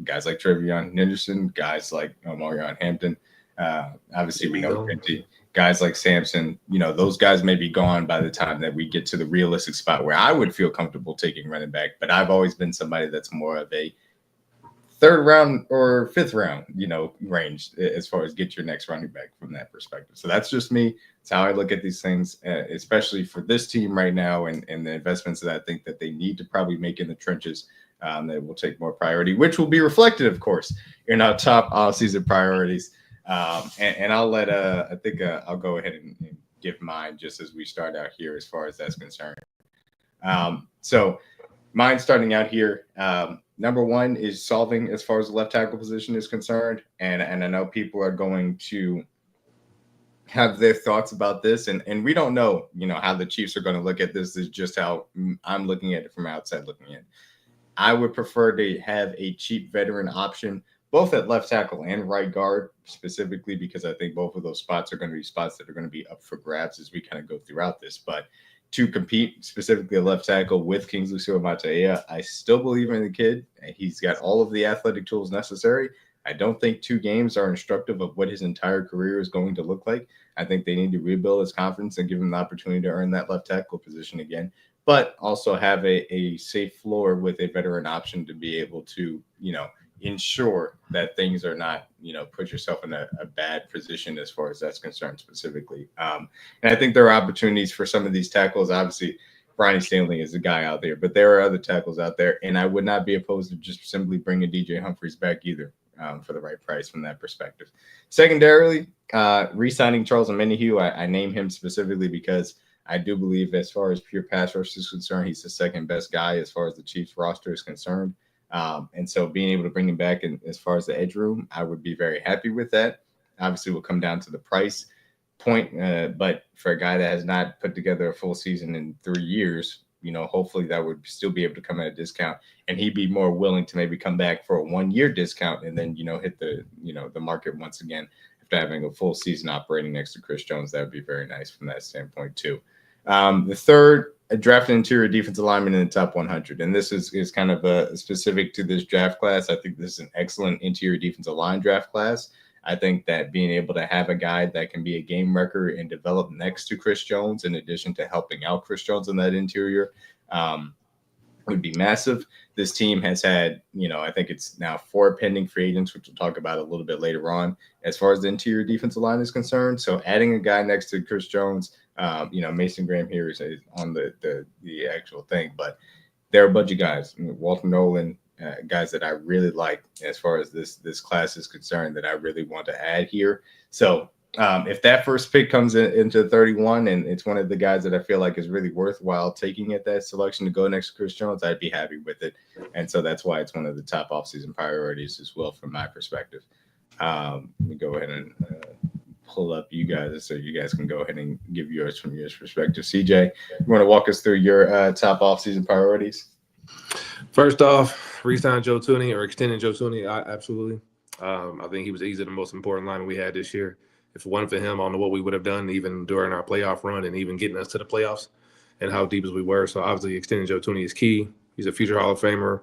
guys like TreVeyon Henderson, guys like Omarion Hampton. Obviously, we know Pinty. Guys like Sampson, those guys may be gone by the time that we get to the realistic spot where I would feel comfortable taking running back. But I've always been somebody that's more of a third round or fifth round, range as far as get your next running back from that perspective. So that's just me. It's how I look at these things, especially for this team right now and the investments that I think that they need to probably make in the trenches that will take more priority, which will be reflected, of course, in our top offseason priorities. And I'll let I think I'll go ahead and give mine just as we start out here as far as that's concerned. So Mine starting out here. Number one is solving as far as the left tackle position is concerned, and I know people are going to have their thoughts about this, and we don't know, how the Chiefs are going to look at this. This is just how I'm looking at it from outside looking in. I would prefer to have a cheap veteran option, both at left tackle and right guard, specifically because I think both of those spots are going to be spots that are going to be up for grabs as we kind of go throughout this. But to compete specifically at left tackle with Kingsley Suamataia, I still believe in the kid. He's got all of the athletic tools necessary. I don't think 2 games are instructive of what his entire career is going to look like. I think they need to rebuild his confidence and give him the opportunity to earn that left tackle position again, but also have a safe floor with a veteran option to be able to, ensure that things are not, put yourself in a bad position as far as that's concerned specifically. And I think there are opportunities for some of these tackles. Obviously, Ronnie Stanley is a guy out there, but there are other tackles out there, and I would not be opposed to just simply bringing DJ Humphries back either. For the right price from that perspective. Secondarily, re-signing Charles Omenihu, I name him specifically because I do believe as far as pure pass rush is concerned, he's the second best guy as far as the Chiefs roster is concerned. And so being able to bring him back in, as far as the edge room, I would be very happy with that. Obviously, will come down to the price point, but for a guy that has not put together a full season in 3 years, hopefully that would still be able to come at a discount, and he'd be more willing to maybe come back for a 1-year discount and then, hit the market once again after having a full season operating next to Chris Jones. That would be very nice from that standpoint too. The third, a drafted interior defensive lineman in the top 100. And this is kind of specific to this draft class. I think this is an excellent interior defensive line draft class. I think that being able to have a guy that can be a game wrecker and develop next to Chris Jones, in addition to helping out Chris Jones in that interior, would be massive. This team has had, I think it's now 4 pending free agents, which we'll talk about a little bit later on, as far as the interior defensive line is concerned. So adding a guy next to Chris Jones, Mason Graham here is on the actual thing, but they're a bunch of guys. Walter Nolan, guys that I really like as far as this class is concerned, that I really want to add here. So if that first pick comes into 31 and it's one of the guys that I feel like is really worthwhile taking at that selection to go next to Chris Jones, I'd be happy with it. And so that's why it's one of the top offseason priorities as well from my perspective. Let me go ahead and pull up you guys so you guys can go ahead and give yours from your perspective. CJ, you want to walk us through your top offseason priorities? First off, re-sign Joe Thuney or extending Joe Thuney, absolutely. I think he was easily the most important lineman we had this year. If it wasn't for him, I don't know what we would have done even during our playoff run and even getting us to the playoffs and how deep as we were. So obviously extending Joe Thuney is key. He's a future Hall of Famer,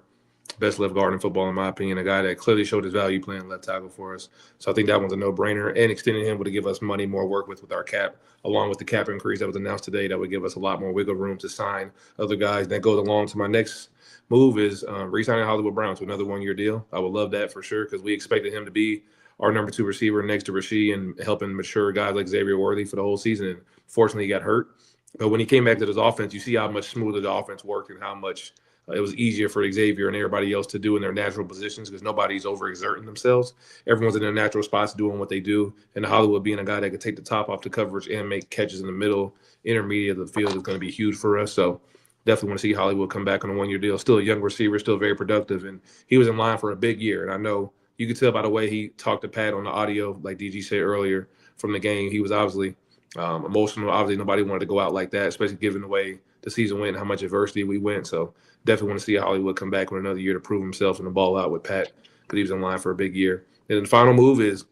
best left guard in football in my opinion, a guy that clearly showed his value playing left tackle for us. So I think that one's a no-brainer. And extending him would give us money, more work with our cap, along with the cap increase that was announced today. That would give us a lot more wiggle room to sign other guys. That goes along to my next move is re-signing Hollywood Brown to another 1-year deal. I would love that for sure because we expected him to be our number 2 receiver next to Rasheed and helping mature guys like Xavier Worthy for the whole season. And fortunately, he got hurt. But when he came back to this offense, you see how much smoother the offense worked and how much it was easier for Xavier and everybody else to do in their natural positions because nobody's overexerting themselves. Everyone's in their natural spots doing what they do. And Hollywood being a guy that could take the top off the coverage and make catches in the middle, intermediate of the field is going to be huge for us. So definitely want to see Hollywood come back on a 1-year deal. Still a young receiver, still very productive. And he was in line for a big year. And I know you could tell by the way he talked to Pat on the audio, like DG said earlier from the game, he was obviously emotional. Obviously, nobody wanted to go out like that, especially given the way the season went and how much adversity we went. So definitely want to see Hollywood come back with another year to prove himself and the ball out with Pat because he was in line for a big year. And then the final move is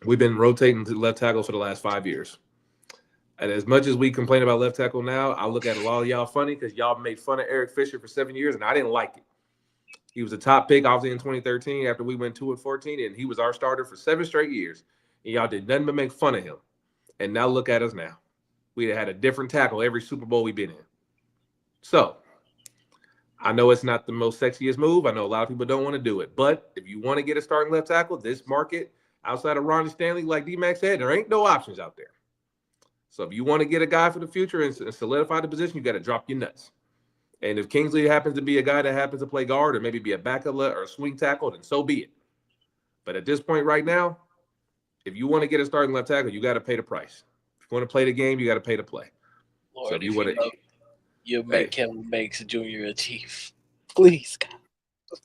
we've been rotating to left tackle for the last 5 years. And as much as we complain about left tackle now, I look at a lot of y'all funny because y'all made fun of Eric Fisher for 7 years, and I didn't like it. He was a top pick, obviously, in 2013 after we went 2-14, and he was our starter for 7 straight years. And y'all did nothing but make fun of him. And now look at us now. We had a different tackle every Super Bowl we've been in. So I know it's not the most sexiest move. I know a lot of people don't want to do it. But if you want to get a starting left tackle, this market, outside of Ronnie Stanley, like DMac said, there ain't no options out there. So if you want to get a guy for the future and solidify the position, you got to drop your nuts. And if Kingsley happens to be a guy that happens to play guard or maybe be a backup or a swing tackle, then so be it. But at this point right now, if you want to get a starting left tackle, you got to pay the price. If you want to play the game, you got to pay to play. Lord, so if you want to, You'll make Kevin Banks Jr. a chief. Please, God.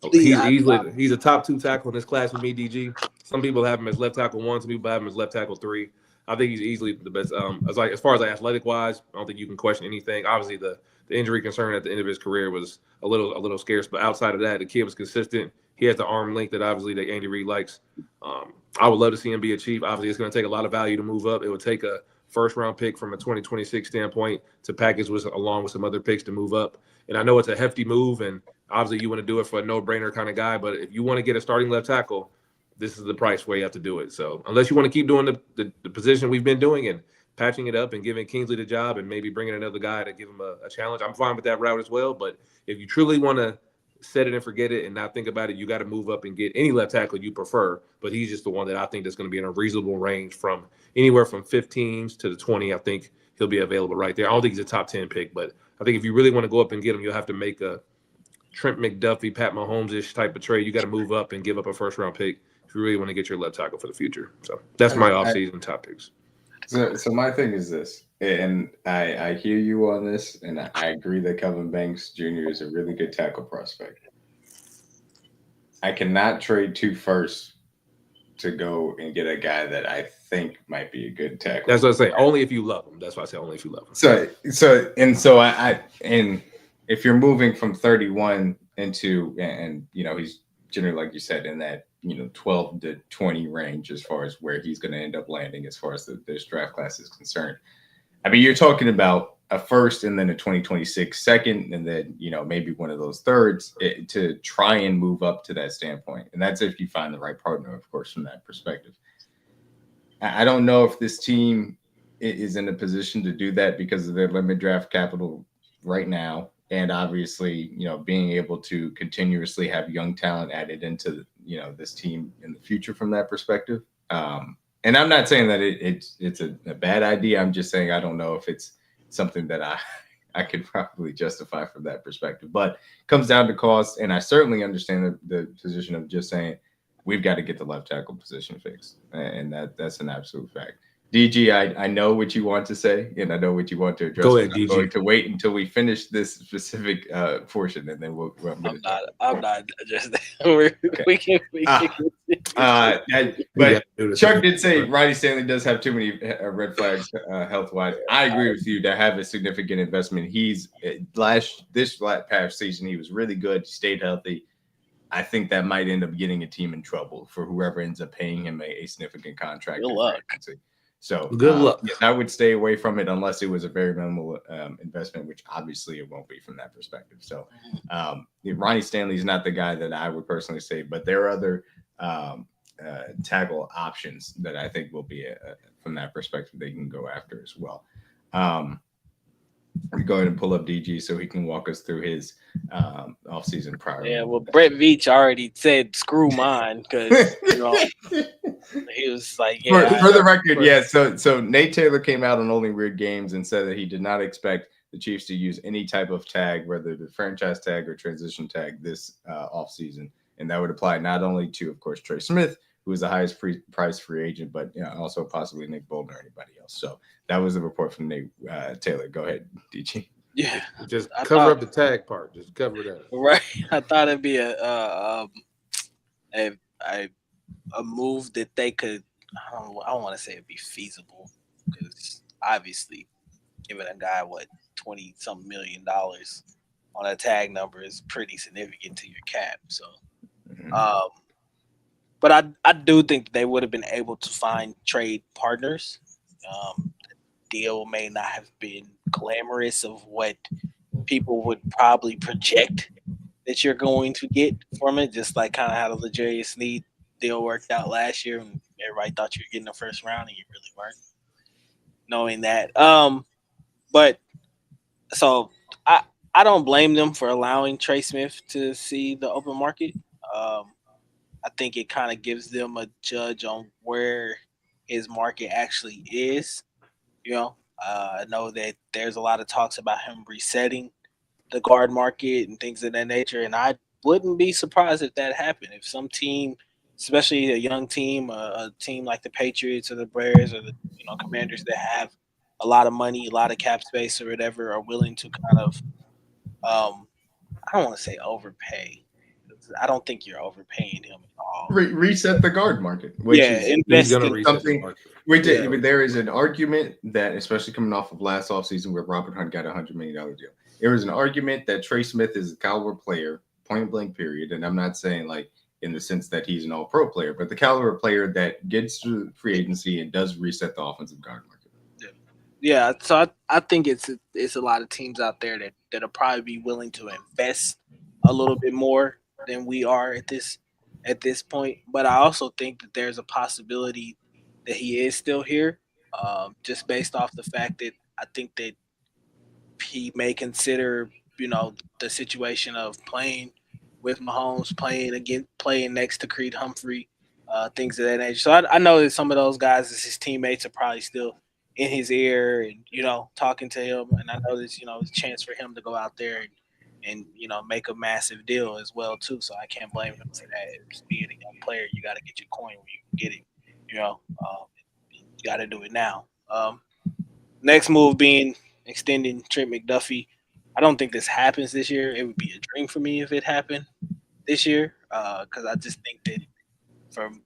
Please. He's a top 2 tackle in this class with me, DG. Some people have him as left tackle 1. Some people have him as left tackle 3. I think he's easily the best. As far as athletic wise, I don't think you can question anything. Obviously, the injury concern at the end of his career was a little scarce, but outside of that, the kid was consistent. He has the arm length that obviously that Andy Reid likes. I would love to see him be a chief. Obviously, it's going to take a lot of value to move up. It would take a first-round pick from a 2026 standpoint to package along with some other picks to move up. And I know it's a hefty move, and obviously you want to do it for a no-brainer kind of guy. But if you want to get a starting left tackle, this is the price where you have to do it. So unless you want to keep doing the position we've been doing and patching it up and giving Kingsley the job and maybe bringing another guy to give him a challenge, I'm fine with that route as well. But if you truly want to set it and forget it and not think about it, you got to move up and get any left tackle you prefer. But he's just the one that I think that's going to be in a reasonable range from anywhere from 15s to the 20. I think he'll be available right there. I don't think he's a top 10 pick, but I think if you really want to go up and get him, you'll have to make a Trent McDuffie, Pat Mahomes-ish type of trade. You got to move up and give up a first-round pick if you really want to get your left tackle for the future. So that's my offseason top picks. So my thing is this, and I hear you on this, and I agree that Kevin Banks Jr. is a really good tackle prospect. I cannot trade 2 firsts to go and get a guy that I think might be a good tackle. That's what I say. Only if you love him. That's why I say only if you love him. So I if you're moving from 31 into, and he's generally, like you said, in that 12 to 20 range as far as where he's going to end up landing as far as this draft class is concerned. I mean, you're talking about a first and then a 2026 second, and then maybe one of those thirds to try and move up to that standpoint. And that's if you find the right partner, of course, from that perspective. I don't know if this team is in a position to do that because of their limited draft capital right now, and obviously being able to continuously have young talent added into this team in the future from that perspective. And I'm not saying that it's a bad idea. I'm just saying I don't know if it's something that I could probably justify from that perspective. But it comes down to cost, and I certainly understand the position of just saying we've got to get the left tackle position fixed, and that's an absolute fact. DG, I know what you want to say, and I know what you want to address. Go ahead, I'm DG. going to wait until we finish this specific portion, and then I'm not addressing that. We can. But Chuck did say Ronnie Stanley does have too many red flags health-wise. I agree with you to have a significant investment. He's this past season, he was really good. He stayed healthy. I think that might end up getting a team in trouble for whoever ends up paying him a significant contract. Good luck. So good luck. Yes, I would stay away from it unless it was a very minimal investment, which obviously it won't be from that perspective. So Ronnie Stanley is not the guy that I would personally say, but there are other tackle options that I think will be from that perspective they can go after as well. We go ahead and pull up DG so he can walk us through his offseason prior. Yeah, well, Brett Veach already said screw mine because he was like, yeah. For the record, yeah. So Nate Taylor came out on Only Weird Games and said that he did not expect the Chiefs to use any type of tag, whether the franchise tag or transition tag, this offseason, and that would apply not only to, of course, Trey Smith, who is the highest price free agent, but also possibly Nick Bolton or anybody else. So that was the report from Nate Taylor. Go ahead, DG. Yeah, just cover up the tag part. Just cover that. Right. I thought it'd be a move that they could. I don't want to say it'd be feasible because obviously, giving a guy $20-something million on a tag number is pretty significant to your cap. So, but I do think they would have been able to find trade partners. Deal may not have been glamorous of what people would probably project that you're going to get from it, just like kind of how the L'Jarius Sneed deal worked out last year, and everybody thought you were getting the first round, and you really weren't. Knowing that, but so I don't blame them for allowing Trey Smith to see the open market. I think it kind of gives them a judge on where his market actually is. I know that there's a lot of talks about him resetting the guard market and things of that nature, and I wouldn't be surprised if that happened. If some team, especially a young team, a team like the Patriots or the Bears or the Commanders that have a lot of money, a lot of cap space or whatever, are willing to kind of, I don't want to say overpay. I don't think you're overpaying him at all. Reset the guard market, which Yeah, is invest gonna in reset the something. market. We did. Yeah. There is an argument that, especially coming off of last offseason where Robert Hunt got a $100 million deal, there was an argument that Trey Smith is a caliber player, point blank, period. And I'm not saying like in the sense that he's an all pro player, but the caliber player that gets to free agency and does reset the offensive guard market. Yeah, so I think it's a lot of teams out there that'll probably be willing to invest a little bit more than we are at this point. But I also think that there's a possibility that he is still here, just based off the fact that I think that he may consider, the situation of playing with Mahomes, playing next to Creed Humphrey, things of that nature. So I know that some of those guys, as his teammates, are probably still in his ear and talking to him. And I know there's a chance for him to go out there and make a massive deal as well too. So I can't blame him for that. Just being a young player, you got to get your coin where you can get it. You got to do it now. Next move being extending Trent McDuffie. I don't think this happens this year. It would be a dream for me if it happened this year, because I just think that from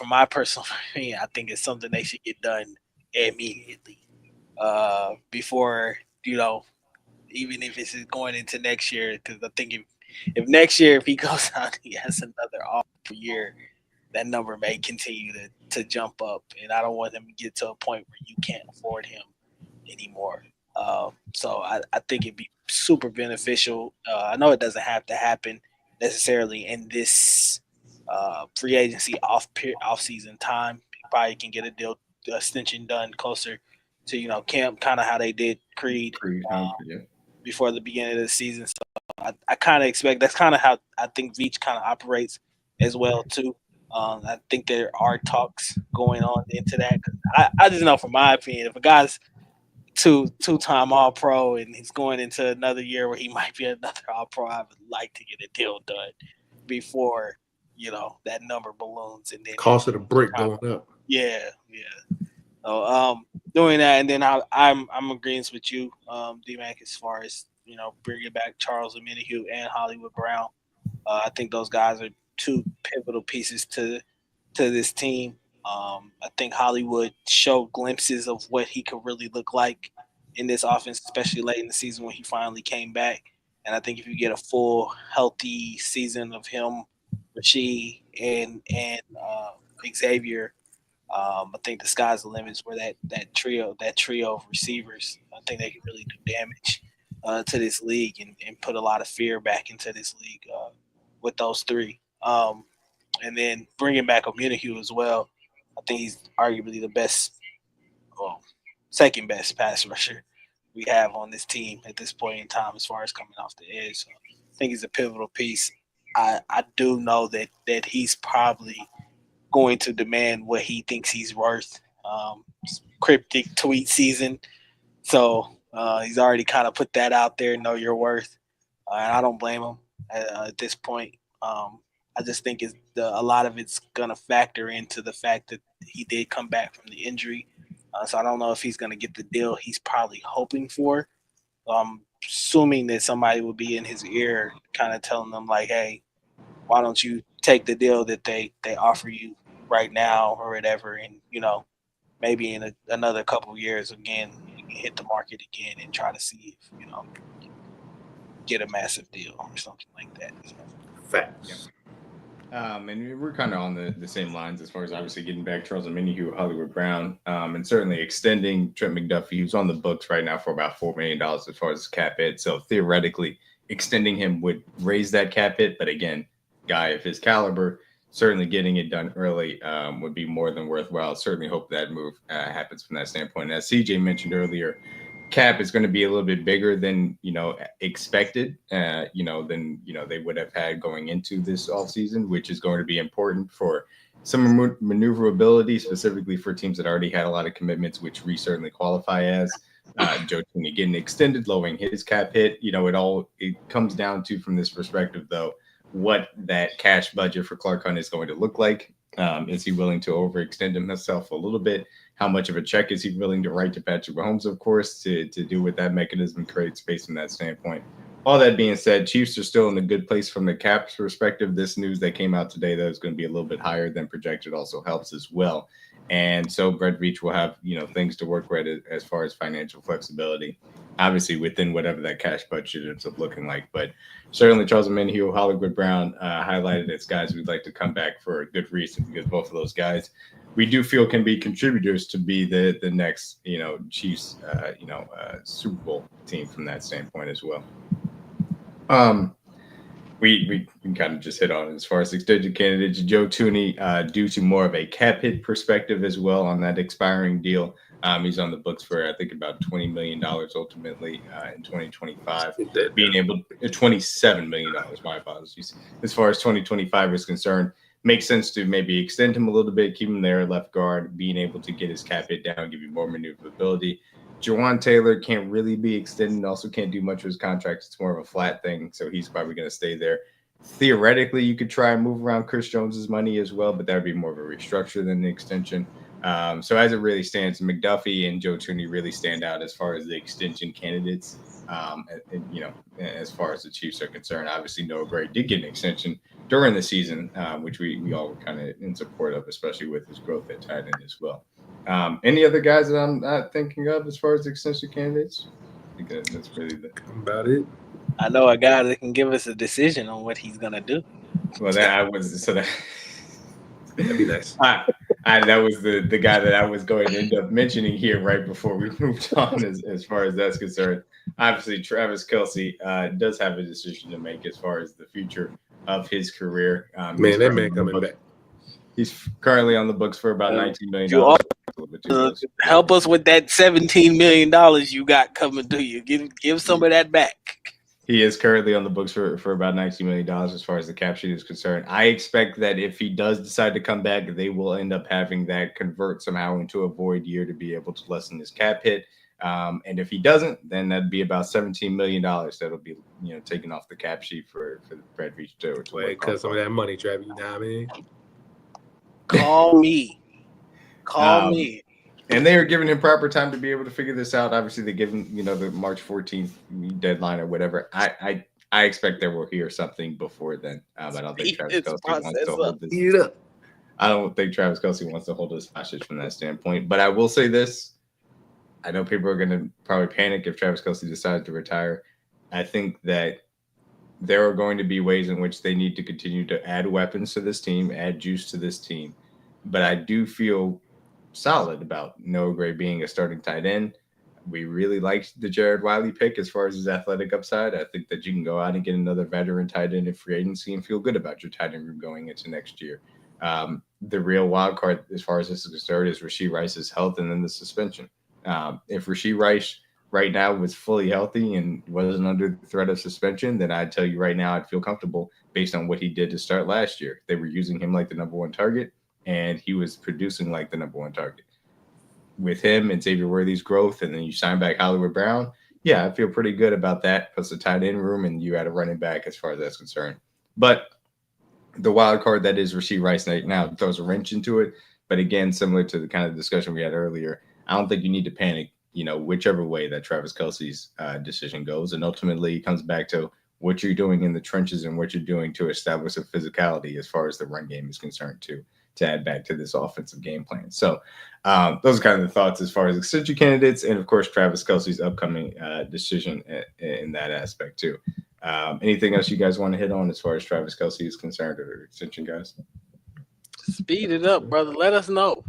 my personal opinion, I think it's something they should get done immediately, before even if it's going into next year. Because I think if next year, if he goes out, he has another off year, that number may continue to jump up, and I don't want him to get to a point where you can't afford him anymore. So I think it'd be super beneficial. I know it doesn't have to happen necessarily in this free agency off season time. You probably can get a deal extension done closer to camp, kind of how they did Creed before the beginning of the season. So I kind of expect that's kind of how I think Veach kind of operates as well too. I think there are talks going on into that. I just know from my opinion, if a guy's two-time All-Pro and he's going into another year where he might be another All-Pro, I would like to get a deal done before that number balloons and then Cost of the brick going up. Yeah. So doing that, and then I'm agreeing with you, DMac, as far as bringing back Charles Omenihu and Hollywood Brown. I think those guys are two pivotal pieces to this team. I think Hollywood showed glimpses of what he could really look like in this offense, especially late in the season when he finally came back. And I think if you get a full, healthy season of him, Rashid, and Xavier, I think the sky's the limits where that trio of receivers, I think they can really do damage to this league and put a lot of fear back into this league with those three. And then bringing back Omenihu as well. I think he's arguably the best, second best pass rusher we have on this team at this point in time as far as coming off the edge. So I think he's a pivotal piece. I do know that he's probably going to demand what he thinks he's worth. Cryptic tweet season. So he's already kind of put that out there, know your worth. And I don't blame him at this point. I just think a lot of it's going to factor into the fact that he did come back from the injury. So I don't know if he's going to get the deal he's probably hoping for. I'm assuming that somebody will be in his ear kind of telling them like, hey, why don't you take the deal that they offer you right now or whatever, and maybe in another couple of years again you can hit the market again and try to see if get a massive deal or something like that. Facts. Yeah. And we're kind of on the same lines as far as obviously getting back Charles Omenihu, Hollywood Brown, and certainly extending Trent McDuffie, who's on the books right now for about $4 million as far as cap hit. So theoretically, extending him would raise that cap hit. But again, guy of his caliber, certainly getting it done early would be more than worthwhile. Certainly hope that move happens from that standpoint. As CJ mentioned earlier, cap is going to be a little bit bigger than expected, than they would have had going into this offseason, which is going to be important for some maneuverability, specifically for teams that already had a lot of commitments, which we certainly qualify as. Joe Tooney getting extended, lowering his cap hit. It comes down to, from this perspective, though, what that cash budget for Clark Hunt is going to look like Is he willing to overextend himself a little bit? How much of a check is he willing to write to Patrick Mahomes, of course, to do with that mechanism, create space from that standpoint? All that being said, Chiefs are still in a good place from the cap's perspective. This news that came out today that is going to be a little bit higher than projected also helps as well. And so Brett Veach will have, things to work with as far as financial flexibility, obviously within whatever that cash budget ends up looking like. But certainly Charles Omenihu, Hollywood Brown highlighted as guys we'd like to come back for a good reason, because both of those guys we do feel can be contributors to be the next, Chiefs, Super Bowl team from that standpoint as well. We can kind of just hit on it as far as extension candidates. Joe Thuney, due to more of a cap hit perspective as well on that expiring deal. He's on the books for, I think, about $20 million ultimately in 2025. Being able to $27 million, my apologies. As far as 2025 is concerned, makes sense to maybe extend him a little bit, keep him there at left guard, being able to get his cap hit down, give you more maneuverability. Jawan Taylor can't really be extended, also can't do much with his contract. It's more of a flat thing, so he's probably going to stay there. Theoretically, you could try and move around Chris Jones's money as well, but that would be more of a restructure than the extension. So as it really stands, McDuffie and Joe Thuney really stand out as far as the extension candidates. As far as the Chiefs are concerned, obviously Noah Gray did get an extension during the season, which we all were kind of in support of, especially with his growth at tight end as well. Any other guys that I'm not thinking of as far as extension candidates? I think that's really about it. I know a guy that can give us a decision on what he's gonna do. Well, that'd be nice. That was the guy that I was going to end up mentioning here right before we moved on as far as that's concerned. Obviously, Travis Kelce does have a decision to make as far as the future of his career. That man coming back. He's currently on the books for about $19 million. Help us with that $17 million you got coming to you. Give some of that back. He is currently on the books for about $19 million as far as the cap sheet is concerned. I expect that if he does decide to come back, they will end up having that convert somehow into a void year to be able to lessen his cap hit. And if he doesn't, then that'd be about $17 million that'll be taken off the cap sheet for Brett Veach to cut some of that money, Travis. You know what I mean? Call me. Call me. And they are giving him proper time to be able to figure this out. Obviously, they give him, the March 14th deadline or whatever. I expect that we'll hear something before then. I don't think Travis Kelce wants to hold this. I don't think Travis Kelce wants to hold us hostage from that standpoint. But I will say this. I know people are going to probably panic if Travis Kelce decides to retire. I think that there are going to be ways in which they need to continue to add weapons to this team, add juice to this team. But I do feel solid about Noah Gray being a starting tight end. We really liked the Jared Wiley pick as far as his athletic upside. I think that you can go out and get another veteran tight end in free agency and feel good about your tight end room going into next year. The real wild card as far as this is concerned is Rashee Rice's health and then the suspension. If Rashee Rice right now was fully healthy and wasn't under the threat of suspension, then I'd tell you right now I'd feel comfortable based on what he did to start last year. They were using him like the number one target, and he was producing like the number one target. With him and Xavier Worthy's growth, and then you sign back Hollywood Brown, yeah, I feel pretty good about that. Plus the tight end room, and you had a running back as far as that's concerned. But the wild card that is Rashee Rice right now throws a wrench into it. But again, similar to the kind of discussion we had earlier, I don't think you need to panic, whichever way that Travis Kelce's decision goes. And ultimately, it comes back to what you're doing in the trenches and what you're doing to establish a physicality as far as the run game is concerned, too, to add back to this offensive game plan. So those are kind of the thoughts as far as extension candidates and, of course, Travis Kelce's upcoming decision in that aspect, too. Anything else you guys want to hit on as far as Travis Kelce is concerned or extension guys? Speed it up, brother. Let us know.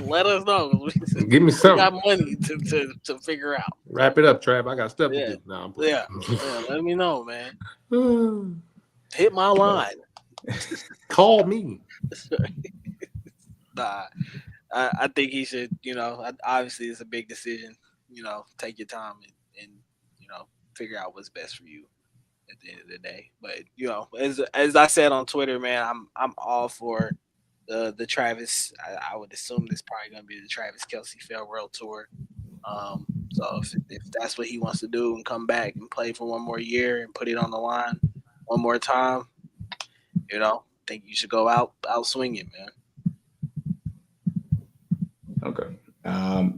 Let us know. Give me something. We got money to figure out. Wrap it up, Trav. I got stuff to do. No, yeah. Let me know, man. Hit my line. Call me. Nah, I think he should. Obviously, it's a big decision. Take your time and figure out what's best for you at the end of the day. But as I said on Twitter, man, I'm all for the Travis. I would assume this probably going to be the Travis Kelce farewell tour. So if that's what he wants to do and come back and play for one more year and put it on the line one more time, think you should go out swinging, man. Okay.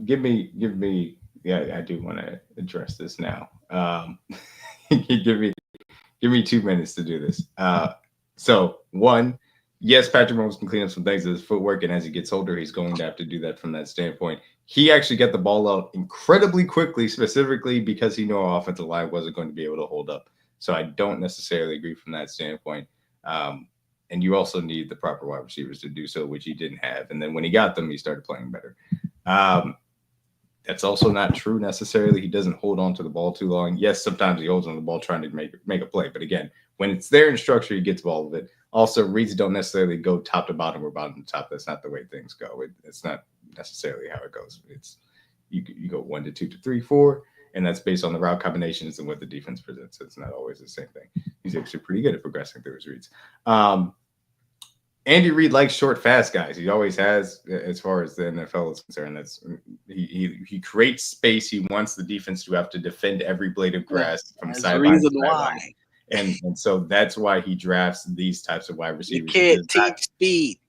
Give me. Yeah, I do want to address this now. Give me 2 minutes to do this. So one, yes, Patrick Mahomes can clean up some things with his footwork, and as he gets older, he's going to have to do that from that standpoint. He actually got the ball out incredibly quickly, specifically because he knew our offensive line wasn't going to be able to hold up. So I don't necessarily agree from that standpoint. And you also need the proper wide receivers to do so, which he didn't have. And then when he got them, he started playing better. That's also not true necessarily. He doesn't hold on to the ball too long. Yes, sometimes he holds on to the ball trying to make a play. But again, when it's there in structure, he gets all of it. Also, reads don't necessarily go top to bottom or bottom to top. That's not the way things go. It's not necessarily how it goes. It's you go 1 to 2 to 3, 4, and that's based on the route combinations and what the defense presents. It's not always the same thing. He's actually pretty good at progressing through his reads. Andy Reid likes short, fast guys. He always has, as far as the NFL is concerned. That's he creates space. He wants the defense to have to defend every blade of grass from sideline to sideline. And so that's why he drafts these types of wide receivers. You can't teach speed.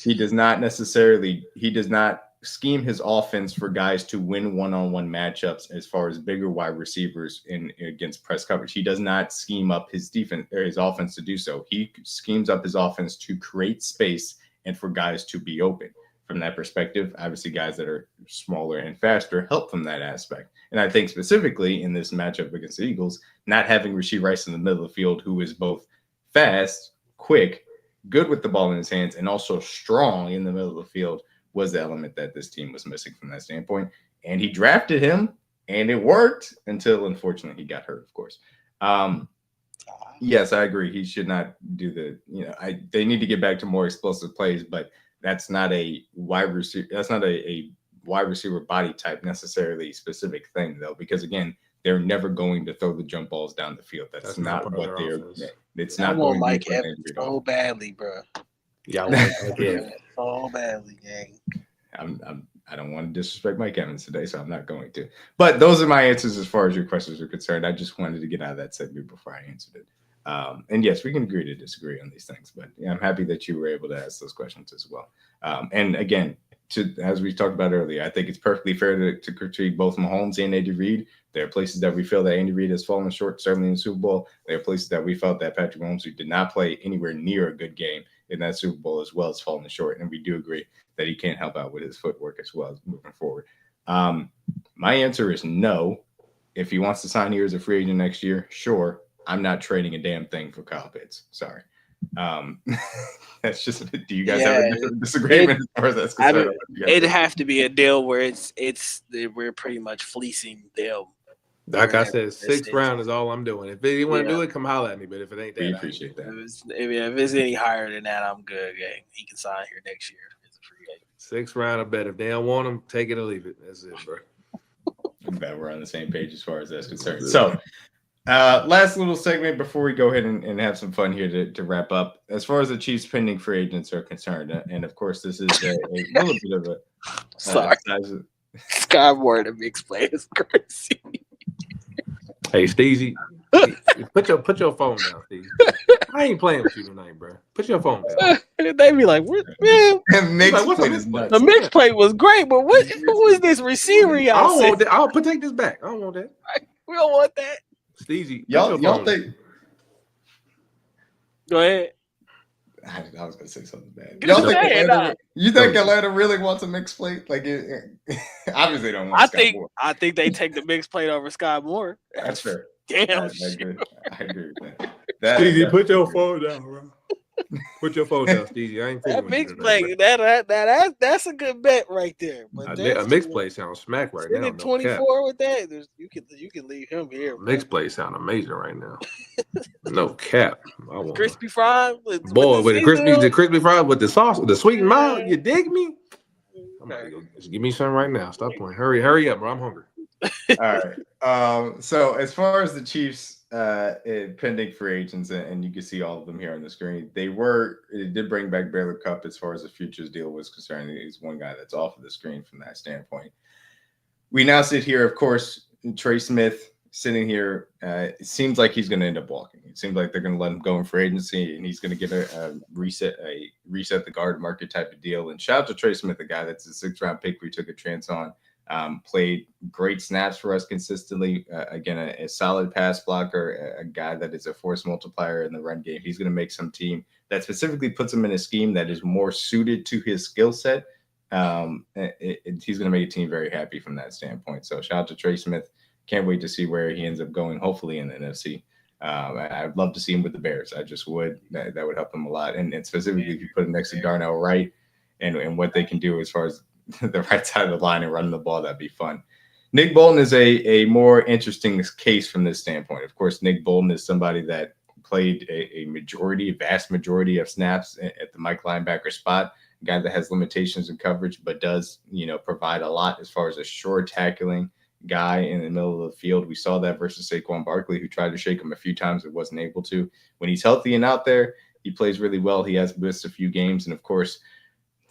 He does not scheme his offense for guys to win one-on-one matchups as far as bigger wide receivers against press coverage. He does not scheme up his defense or his offense to do so. He schemes up his offense to create space and for guys to be open. From that perspective, obviously guys that are smaller and faster help from that aspect. And I think specifically in this matchup against the Eagles, not having Rashee Rice in the middle of the field, who is both fast, quick, good with the ball in his hands, and also strong in the middle of the field was the element that this team was missing from that standpoint. And he drafted him, and it worked until, unfortunately, he got hurt, of course. Yes, I agree. He should not do they need to get back to more explosive plays, but that's not a wide receiver. That's not a wide receiver body type necessarily specific thing, though, because, again, they're never going to throw the jump balls down the field. That's not what they're – it's not going to Mike Evans so badly, bro. Yeah, so badly, gang. I don't want to disrespect Mike Evans today, so I'm not going to. But those are my answers as far as your questions are concerned. I just wanted to get out of that segment before I answered it. And yes, we can agree to disagree on these things, but I'm happy that you were able to ask those questions as well. And again, as we talked about earlier, I think it's perfectly fair to critique both Mahomes and Andy Reid. There are places that we feel that Andy Reid has fallen short, certainly in the Super Bowl. There are places that we felt that Patrick Mahomes, who did not play anywhere near a good game in that Super Bowl, as well, as fallen short. And we do agree that he can't help out with his footwork as well as moving forward. My answer is no. If he wants to sign here as a free agent next year, sure. I'm not trading a damn thing for Kyle Pitts. Sorry. That's just. Do you guys have a disagreement as far as that's concerned? It'd have to be a deal where we're pretty much fleecing them. Like I said, 6th round is all I'm doing. If you want to do it, come holler at me. But if it ain't that, we appreciate that. If it's any higher than that, I'm good. Gang. He can sign here next year as a free agent. 6th round, I bet. If they don't want him, take it or leave it. That's it, bro. I'm glad we're on the same page as far as that's concerned. So, last little segment before we go ahead and have some fun here to wrap up. As far as the Chiefs pending free agents are concerned, and of course, this is a little bit of a sorry. Sky Moore to mix play is crazy. Hey, Steezy, put your phone down, Steezy. I ain't playing with you tonight, bro. Put your phone down. They be like, "What, man? The mix plate was great, but what was this receiver y'all?" I don't want that. I'll take this back. I don't want that. We don't want that. Steezy, y'all think? Go ahead. I was gonna say something bad. You think Atlanta really wants a mixed plate? Like, obviously they don't want. I think they take the mixed plate over Sky Moore. That's fair. Damn. I agree with that. Steezy, put your phone down, bro. Put your phone down, Steezy. I ain't that mixed plate. That's a good bet right there. But a mixed plate sounds smack right now. 24 with that. You can leave him here. Mixed plate sound amazing right now. No cap. Crispy fried with the crispy fried with the sauce, with the sweet and mild. You dig me? I'm gonna go, just give me some right now. Stop playing. Hurry up, bro. I'm hungry. All right. So as far as the Chiefs pending free agents, and you can see all of them here on the screen, it did bring back Baylor Cupp as far as the futures deal was concerned. He's one guy that's off of the screen from that standpoint. We now sit here, of course, Trey Smith sitting here, it seems like he's going to end up walking. It seems like they're going to let him go in free agency, and he's going to get a reset the guard market type of deal. And shout out to Trey Smith, a guy that's a 6th-round pick we took a chance on. Played great snaps for us consistently. Again, a solid pass blocker, a guy that is a force multiplier in the run game. He's going to make some team that specifically puts him in a scheme that is more suited to his skill set. He's going to make a team very happy from that standpoint. So shout out to Trey Smith. Can't wait to see where he ends up going, hopefully in the NFC. I'd love to see him with the Bears. I just would. That would help him a lot. And specifically, if you put him next to Darnell Wright and what they can do as far as the right side of the line and running the ball, that'd be fun. Nick Bolton is a more interesting case from this standpoint. Of course, Nick Bolton is somebody that played a vast majority of snaps at the Mike linebacker spot. A guy that has limitations in coverage, but does, provide a lot as far as a short tackling guy in the middle of the field. We saw that versus Saquon Barkley, who tried to shake him a few times but wasn't able to. When he's healthy and out there, he plays really well. He has missed a few games, and of course,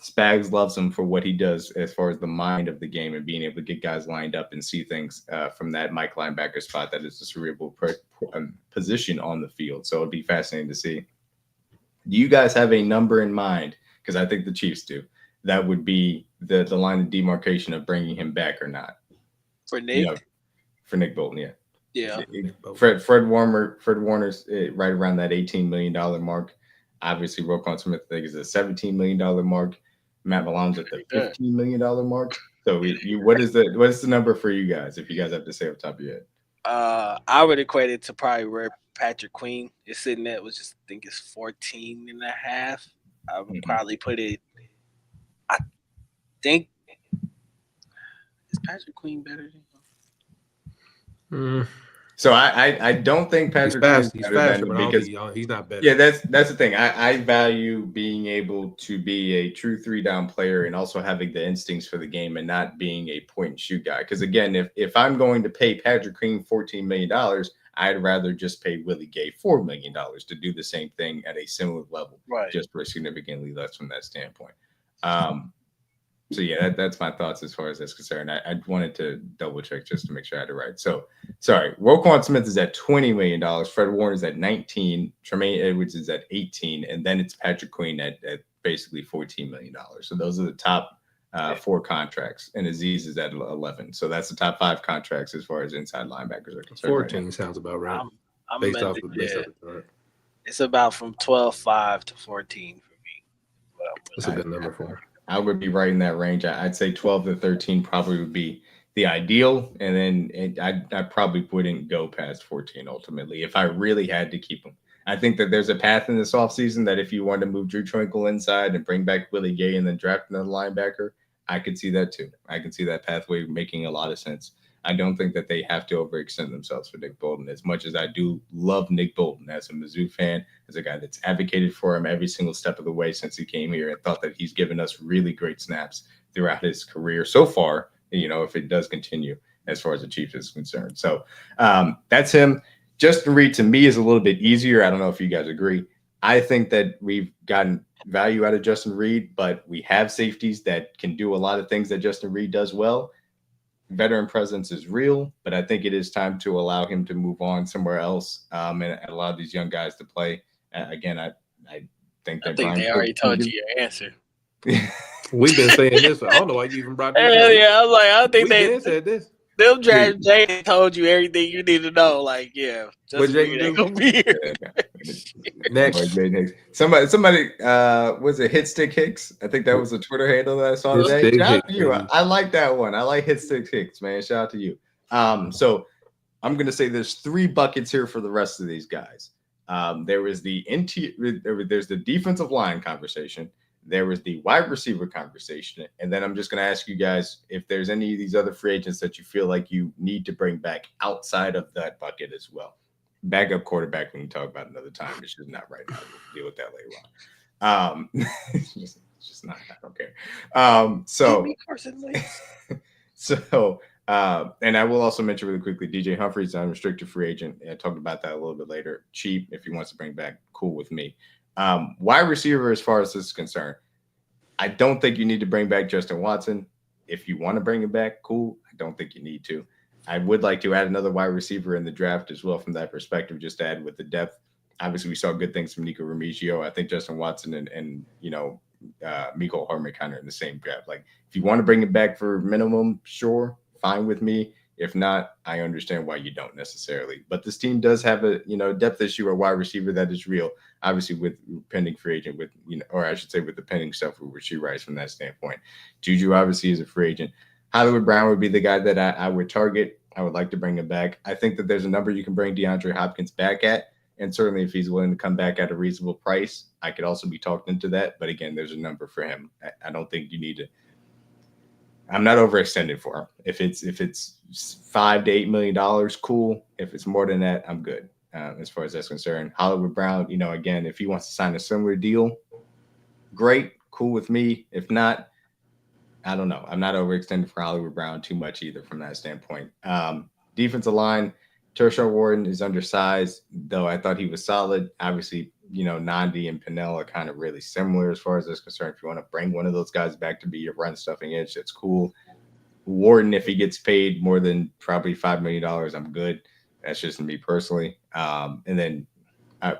Spags loves him for what he does as far as the mind of the game and being able to get guys lined up and see things from that Mike linebacker spot that is a cerebral position on the field. So it'd be fascinating to see. Do you guys have a number in mind? Because I think the Chiefs do. That would be the line of demarcation of bringing him back or not. For Nick? For Nick Bolton, yeah. Yeah. Fred Warner's right around that $18 million mark. Obviously, Roquan Smith, I think, is a $17 million mark. Matt Milan's at the $15 million mark. So what is the number for you guys, if you guys have to say off the top of your head? I would equate it to probably where Patrick Queen is sitting at, which is, I think it's 14 and a half. I would probably put it, I think, is Patrick Queen better than him? So I don't think Patrick he's faster, but because he's not better. Yeah, that's the thing. I value being able to be a true 3-down player and also having the instincts for the game and not being a point and shoot guy. Because again, if I'm going to pay Patrick Queen $14 million, I'd rather just pay Willie Gay $4 million to do the same thing at a similar level, right? Just for significantly less from that standpoint. So yeah, that's my thoughts as far as that's concerned. I wanted to double check just to make sure I had it right. So sorry, Roquan Smith is at $20 million. Fred Warner is at 19. Tremaine Edwards is at 18, and then it's Patrick Queen at basically $14 million. So those are the top 4 contracts, and Aziz is at 11. So that's the top 5 contracts as far as inside linebackers are concerned. 14 right sounds about right. I'm based off the it's about from 12.5 to 14 for me. That's a good number for him. I would be right in that range. I'd say 12 to 13 probably would be the ideal. And then I probably wouldn't go past 14 ultimately if I really had to keep him. I think that there's a path in this offseason that if you wanted to move Drew Twinkle inside and bring back Willie Gay and then draft another linebacker, I could see that too. I can see that pathway making a lot of sense. I don't think that they have to overextend themselves for Nick Bolton, as much as I do love Nick Bolton as a Mizzou fan, as a guy that's advocated for him every single step of the way since he came here, and thought that he's given us really great snaps throughout his career so far, if it does continue as far as the Chiefs is concerned. So that's him. Justin Reed to me is a little bit easier. I don't know if you guys agree. I think that we've gotten value out of Justin Reed, but we have safeties that can do a lot of things that Justin Reed does well. Veteran presence is real, but I think it is time to allow him to move on somewhere else and allow these young guys to play. Again, I think that they already told you your answer. We've been saying this. I don't know why you even brought this up. Yeah, I was like, I don't think they said this. Them draft Jaden told you everything you need to know. Like, yeah, what Jaden ain't gonna be here. Next, somebody, was it Hit Stick Hicks? I think that was a Twitter handle that I saw today. Shout out to you. I like that one. I like Hit Stick Hicks, man. Shout out to you. So I'm gonna say there's 3 buckets here for the rest of these guys. There's the defensive line conversation. There was the wide receiver conversation. And then I'm just going to ask you guys if there's any of these other free agents that you feel like you need to bring back outside of that bucket as well. Backup quarterback, we can talk about another time. It's just not right now. We'll deal with that later on. It's just not. I don't care. And I will also mention really quickly, DJ Humphries, unrestricted free agent. I talked about that a little bit later. Cheap, if he wants to bring back, cool with me. Wide receiver, as far as this is concerned, I don't think you need to bring back Justin Watson. If you want to bring him back, cool. I don't think you need to. I would like to add another wide receiver in the draft as well from that perspective, just to add with the depth. Obviously, we saw good things from Nico Remigio. I think Justin Watson and Mecole Hardman kind of in the same draft. Like, if you want to bring it back for minimum, sure, fine with me. If not, I understand why you don't necessarily. But this team does have a depth issue, a wide receiver that is real. Obviously, with pending free agent, with or I should say, with the pending stuff with Rashee Rice from that standpoint. Juju obviously is a free agent. Hollywood Brown would be the guy that I would target. I would like to bring him back. I think that there's a number you can bring DeAndre Hopkins back at. And certainly if he's willing to come back at a reasonable price, I could also be talked into that. But again, there's a number for him. I don't think you need to. I'm not overextended for him. If it's $5 to $8 million, cool. If it's more than that, I'm good. As far as that's concerned. Hollywood Brown, again, if he wants to sign a similar deal, great, cool with me. If not, I don't know. I'm not overextended for Hollywood Brown too much either from that standpoint. Defensive line, Tershawn Wharton is undersized, though I thought he was solid. Obviously, Nandi and Pinnell are kind of really similar as far as that's concerned. If you want to bring one of those guys back to be your run stuffing edge, that's cool. Wharton, if he gets paid more than probably $5 million, I'm good. That's just me personally. And then,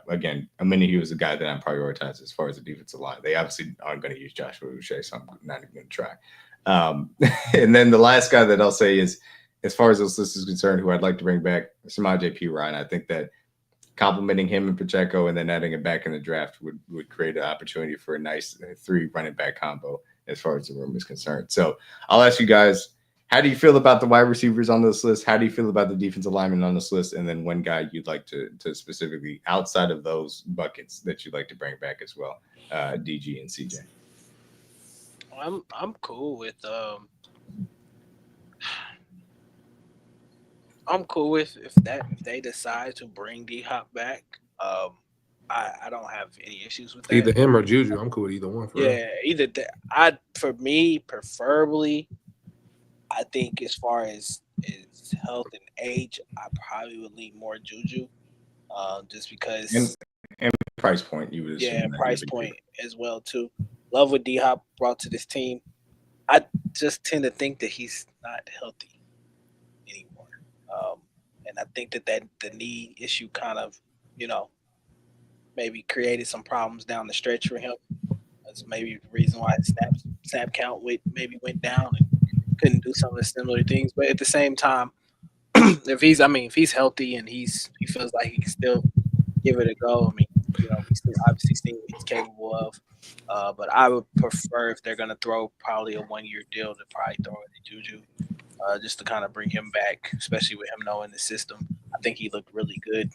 again, Amini was the guy that I'm prioritized as far as the defensive line. They obviously aren't going to use Joshua Uche, so I'm not even going to try. And then the last guy that I'll say is, as far as this list is concerned, who I'd like to bring back, Samaje Perine. I think that complimenting him and Pacheco and then adding it back in the draft would create an opportunity for a nice 3 running back combo as far as the room is concerned. So I'll ask you guys, how do you feel about the wide receivers on this list? How do you feel about the defensive linemen on this list? And then one guy you'd like to specifically, outside of those buckets, that you'd like to bring back as well, DG and CJ. I'm cool with I'm cool with if they decide to bring D-Hop back. I don't have any issues with that. Either him or Juju. I'm cool with either one. Either that. For me, preferably, I think as far as health and age, I probably would lean more Juju, just because and price point. You would assume price point as well too. Love what D-Hop brought to this team. I just tend to think that he's not healthy anymore, and I think that the knee issue kind of maybe created some problems down the stretch for him. That's maybe the reason why his snap count maybe went down and couldn't do some of the similar things. But at the same time, if he's healthy and he feels like he can still give it a go, we still obviously see what he's capable of. But I would prefer, if they're going to throw probably a 1-year deal, to probably throw it to Juju, just to kind of bring him back, especially with him knowing the system. I think he looked really good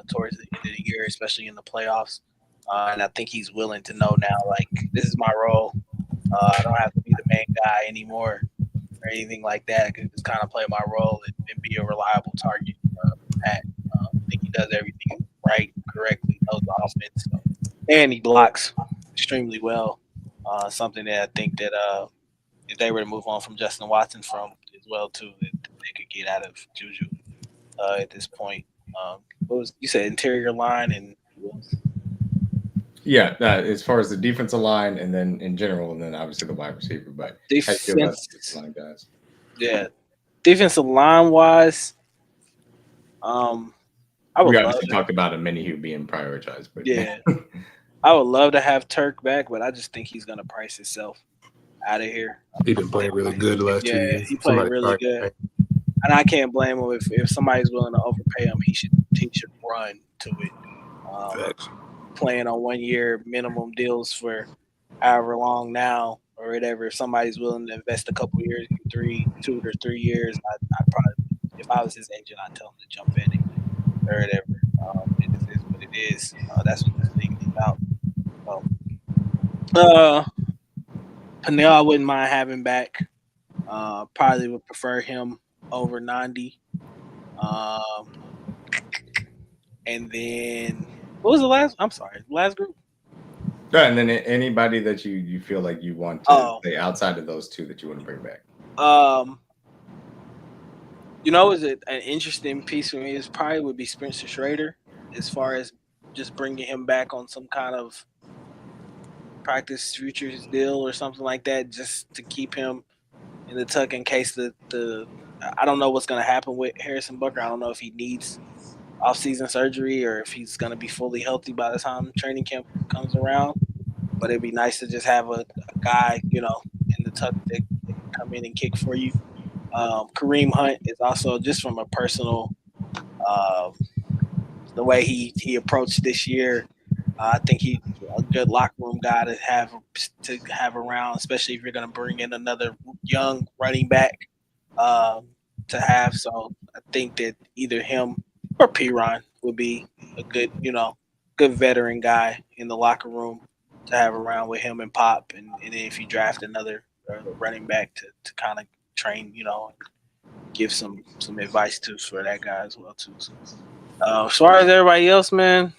towards the end of the year, especially in the playoffs. And I think he's willing to know now, like, this is my role. I don't have to be the main guy anymore or anything like that. I can just kind of play my role and be a reliable target. I think he does everything right, correctly, knows the offense, and he blocks extremely well. Something that I think that if they were to move on from Justin Watson from as well too, that they could get out of Juju at this point. What was you said? Interior line and as far as the defensive line, and then in general, and then obviously the wide receiver. But defensive line guys. Yeah, defensive line wise, I would we love obviously talked about Amini being prioritized, but I would love to have Turk back, but I just think he's gonna price himself out of here. He's been playing really good the last 2 years. Yeah, he played really good, and I can't blame him if somebody's willing to overpay him. He should run to it. Playing on 1-year minimum deals for however long now or whatever. If somebody's willing to invest a couple years, 2 to 3 years, I'd probably, if I was his agent, I'd tell him to jump in or whatever. It is what it is. That's what this league is about. Pinnell, I wouldn't mind having back. Probably would prefer him over 90. And then what was the last? I'm sorry, last group. Yeah, and then anybody that you feel like you want to say outside of those two that you want to bring back. Is it an interesting piece for me? Is probably would be Spencer Schrader, as far as just bringing him back on some kind of practice futures deal or something like that, just to keep him in the tuck in case the I don't know what's going to happen with Harrison Butker. I don't know if he needs off-season surgery or if he's going to be fully healthy by the time training camp comes around. But it'd be nice to just have a guy, in the tuck that can come in and kick for you. Kareem Hunt is also just from a personal, the way he approached this year. I think he's a good locker room guy to have around, especially if you're going to bring in another young running back to have. So I think that either him or Piron would be a good, good veteran guy in the locker room to have around with him and Pop. And then if you draft another running back to kind of train, give some advice to for that guy as well too. So, as far as everybody else, man,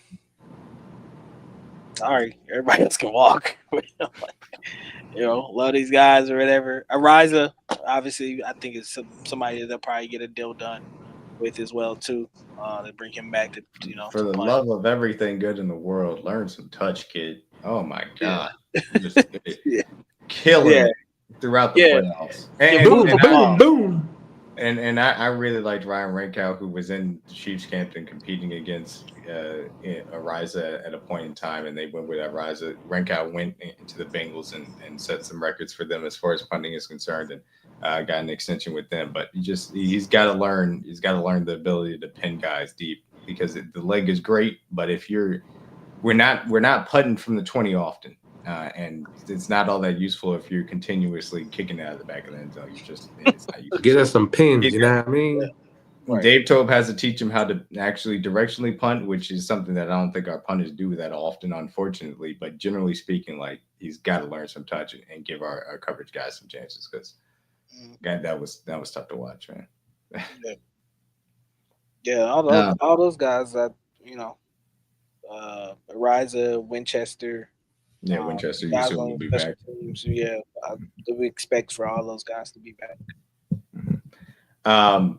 sorry, everybody else can walk. Love these guys or whatever. Ariza, obviously, I think it's somebody they'll probably get a deal done with as well too. To bring him back to For the play. love of everything good in the world, learn some touch, kid. Oh my god, just Yeah. killing Yeah. it throughout the playoffs. Boom. And I really liked Ryan Rankow, who was in the Chiefs camp and competing against Ariza at a point in time, and they went with Ariza. Rankow went into the Bengals and set some records for them as far as punting is concerned, and got an extension with them. But he's got to learn. He's got to learn the ability to pin guys deep, because the leg is great, but if we're not putting from the 20 often. And it's not all that useful if you're continuously kicking out of the back of the end zone. It's not useful. Get us some pins, you know what I mean? Right. Dave Tobe has to teach him how to actually directionally punt, which is something that I don't think our punters do that often, unfortunately. But generally speaking, like, he's got to learn some touch and give our coverage guys some chances, because that was tough to watch, man. Yeah, all those guys that Ariza, Winchester. Yeah, Winchester, you soon will be back. Teams, we expect for all those guys to be back.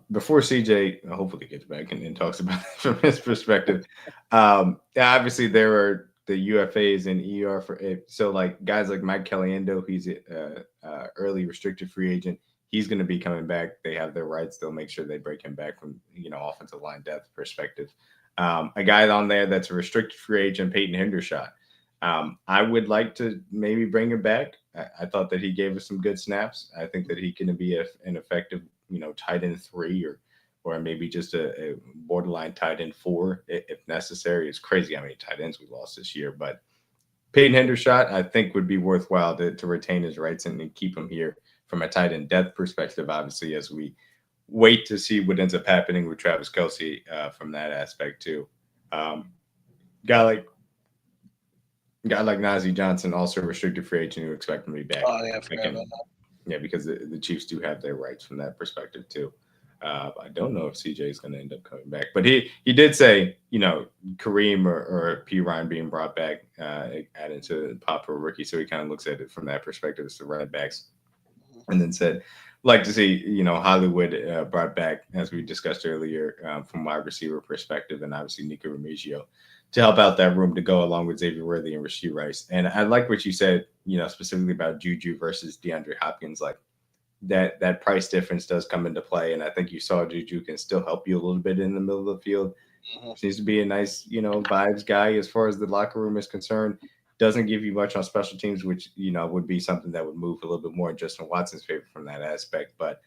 Before CJ hopefully gets back and talks about it from his perspective, obviously there are the UFAs and ER for it. So like guys like Mike Caliendo, he's a early restricted free agent. He's going to be coming back. They have their rights. They'll make sure they break him back from offensive line depth perspective. A guy on there that's a restricted free agent, Peyton Hendershot. I would like to maybe bring him back. I thought that he gave us some good snaps. I think that he can be an effective, tight end 3 or maybe just a borderline tight end 4 if necessary. It's crazy how many tight ends we lost this year, but Peyton Hendershot I think would be worthwhile to retain his rights and keep him here from a tight end depth perspective. Obviously, as we wait to see what ends up happening with Travis Kelce from that aspect too. Guy like Najee Johnson, also a restricted free agent, who expect him to be back. Oh yeah, I forgot about that. Yeah, because the Chiefs do have their rights from that perspective too. I don't know if CJ is going to end up coming back, but he did say, Kareem or P. Ryan being brought back, added to Pop for a rookie, so he kind of looks at it from that perspective as the running backs, and then said, like to see Hollywood brought back, as we discussed earlier, from wide receiver perspective, and obviously Nico Remigio to help out that room to go along with Xavier Worthy and Rashee Rice. And I like what you said, specifically about Juju versus DeAndre Hopkins. Like that price difference does come into play. And I think you saw Juju can still help you a little bit in the middle of the field. Seems to be a nice, vibes guy as far as the locker room is concerned. Doesn't give you much on special teams, which, would be something that would move a little bit more in Justin Watson's favor from that aspect. But,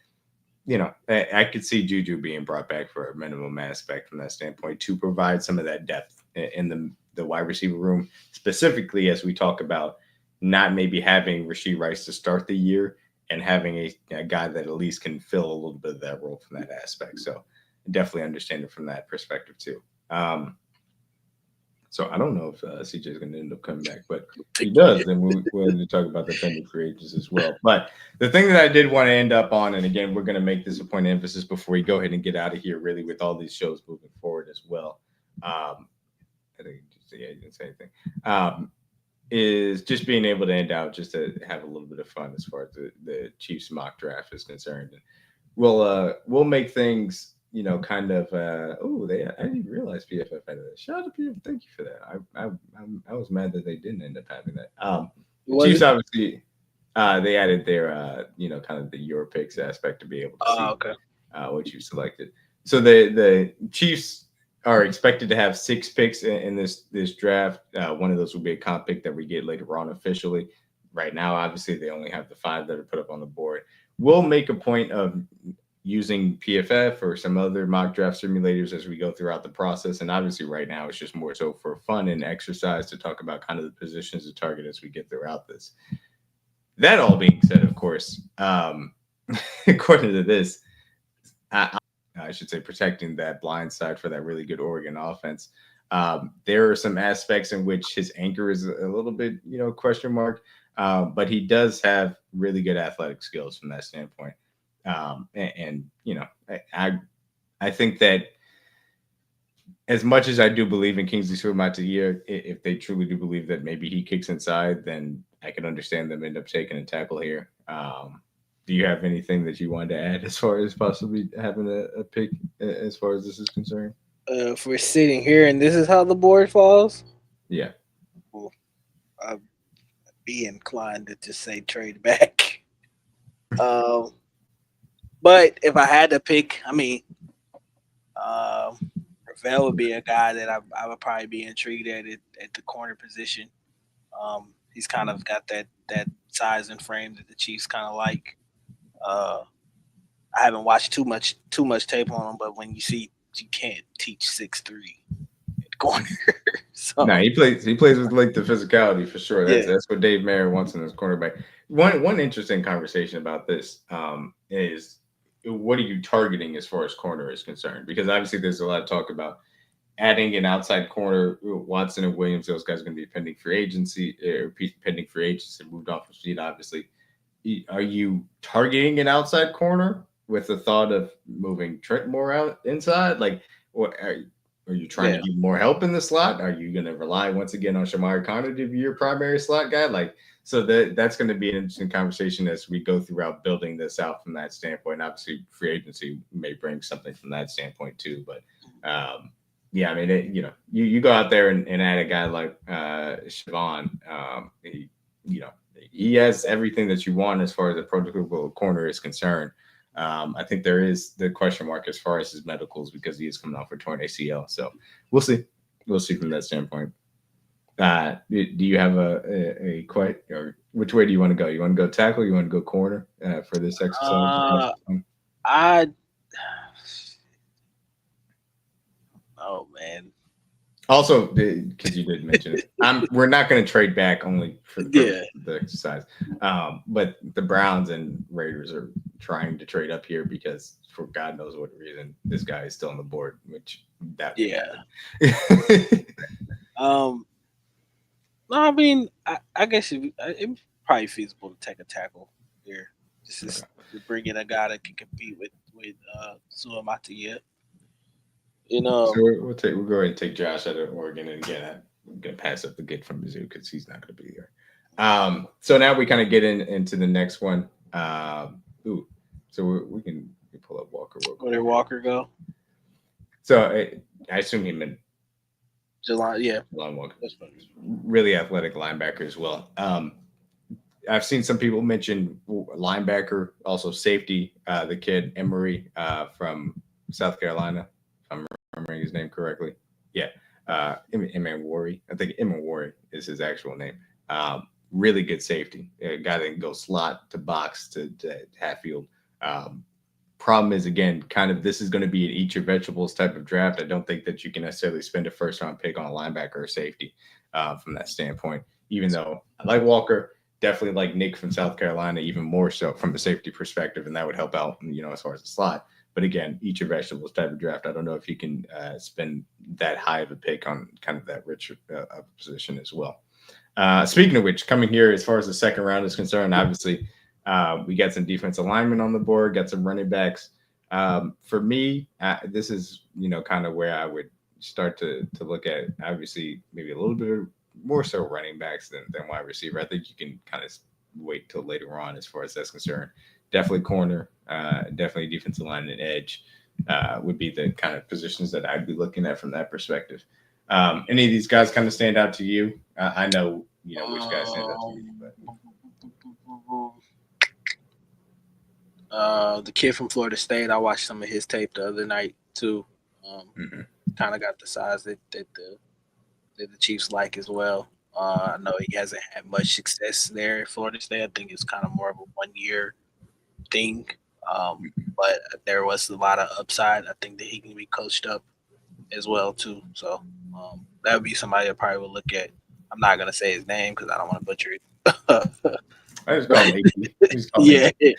I could see Juju being brought back for a minimum aspect from that standpoint to provide some of that depth in the wide receiver room, specifically as we talk about not maybe having Rashee Rice to start the year and having a guy that at least can fill a little bit of that role from that aspect. So definitely understand it from that perspective too. So I don't know if CJ is going to end up coming back, but he does. Then we're going to talk about the pending free agents as well. But the thing that I did want to end up on, and again, we're going to make this a point of emphasis before we go ahead and get out of here, really, with all these shows moving forward as well. I think you didn't say anything. Is just being able to end out just to have a little bit of fun as far as the Chiefs mock draft is concerned. And we'll make things, kind of. I didn't even realize PFF had that. Shout out to PFF. Thank you for that. I was mad that they didn't end up having that. The Chiefs obviously they added their kind of the your picks aspect to be able to see. Okay. what you selected. So the Chiefs are expected to have 6 picks in this draft. One of those will be a comp pick that we get later on officially. Right now, obviously, they only have the 5 that are put up on the board. We'll make a point of using PFF or some other mock draft simulators as we go throughout the process. And obviously, right now, it's just more so for fun and exercise to talk about kind of the positions to target as we get throughout this. That all being said, of course, according to this, I should say protecting that blind side for that really good Oregon offense. There are some aspects in which his anchor is a little bit, question mark, but he does have really good athletic skills from that standpoint. I think that as much as I do believe in Kingsley Suamataia, if they truly do believe that maybe he kicks inside, then I can understand them end up taking a tackle here. Do you have anything that you wanted to add as far as possibly having a pick as far as this is concerned? If we're sitting here and this is how the board falls, yeah, I'd be inclined to just say trade back. But if I had to pick, Ravel would be a guy that I would probably be intrigued at the corner position. He's kind of got that size and frame that the Chiefs kind of like. I haven't watched too much tape on him, but when you see, you can't teach 6'3" at corner. So he plays with like the physicality for sure. That's what Dave Mayer wants in his cornerback. One interesting conversation about this is what are you targeting as far as corner is concerned? Because obviously there's a lot of talk about adding an outside corner. Watson and Williams, those guys are going to be pending free agency, moved off of street, obviously. Are you targeting an outside corner with the thought of moving Trent more out inside? Like, what are you trying to get more help in the slot? Are you going to rely once again on Shamari Conner to be your primary slot guy? Like, so that's going to be an interesting conversation as we go throughout building this out from that standpoint. Obviously, free agency may bring something from that standpoint too. But you go out there and add a guy like Siobhan. He has everything that you want as far as the prototypical corner is concerned. I think there is the question mark as far as his medicals because he is coming off a torn ACL. So we'll see. We'll see from that standpoint. Do you have a quite or which way do you want to go? You want to go tackle? You want to go corner for this exercise? Oh man. Also, because you did mention it, we're not going to trade back only for the exercise. But the Browns and Raiders are trying to trade up here because for God knows what reason this guy is still on the board. I guess it's probably feasible to take a tackle here. Just to bring in a guy that can compete with Suamataia. So we'll go ahead and take Josh out of Oregon, and again, I'm gonna pass up the get from Mizzou because he's not gonna be here. So now we kind of get into the next one. So we can pull up Walker. Where did Walker go? So I assume he meant Jelon Walker. Really athletic linebacker as well. I've seen some people mention linebacker, also safety. The kid Emory from South Carolina. I'm remembering his name correctly. Yeah. Emawari. I think Emawari is his actual name. Really good safety. A guy that can go slot to box to half field. Problem is, again, kind of this is going to be an eat your vegetables type of draft. I don't think that you can necessarily spend a first round pick on a linebacker or safety from that standpoint, even though I like Walker, definitely like Nick from South Carolina, even more so from a safety perspective. And that would help out, as far as the slot. But again, eat your vegetables type of draft. I don't know if you can spend that high of a pick on kind of that rich of a position as well. Speaking of which, coming here as far as the second round is concerned, obviously we got some defensive linemen on the board, got some running backs. For me, this is kind of where I would start to look at obviously maybe a little bit more so running backs than wide receiver. I think you can kind of wait till later on as far as that's concerned. Definitely corner, definitely defensive line and edge would be the kind of positions that I'd be looking at from that perspective. Any of these guys kind of stand out to you? I know which guys stand out to you. The kid from Florida State, I watched some of his tape the other night too. Kind of got the size that the Chiefs like as well. I know he hasn't had much success there at Florida State. I think it's kind of more of a 1 year thing. But there was a lot of upside. I think that he can be coached up as well too. So that would be somebody I probably would look at. I'm not gonna say his name because I don't want to butcher it. I just call him AP.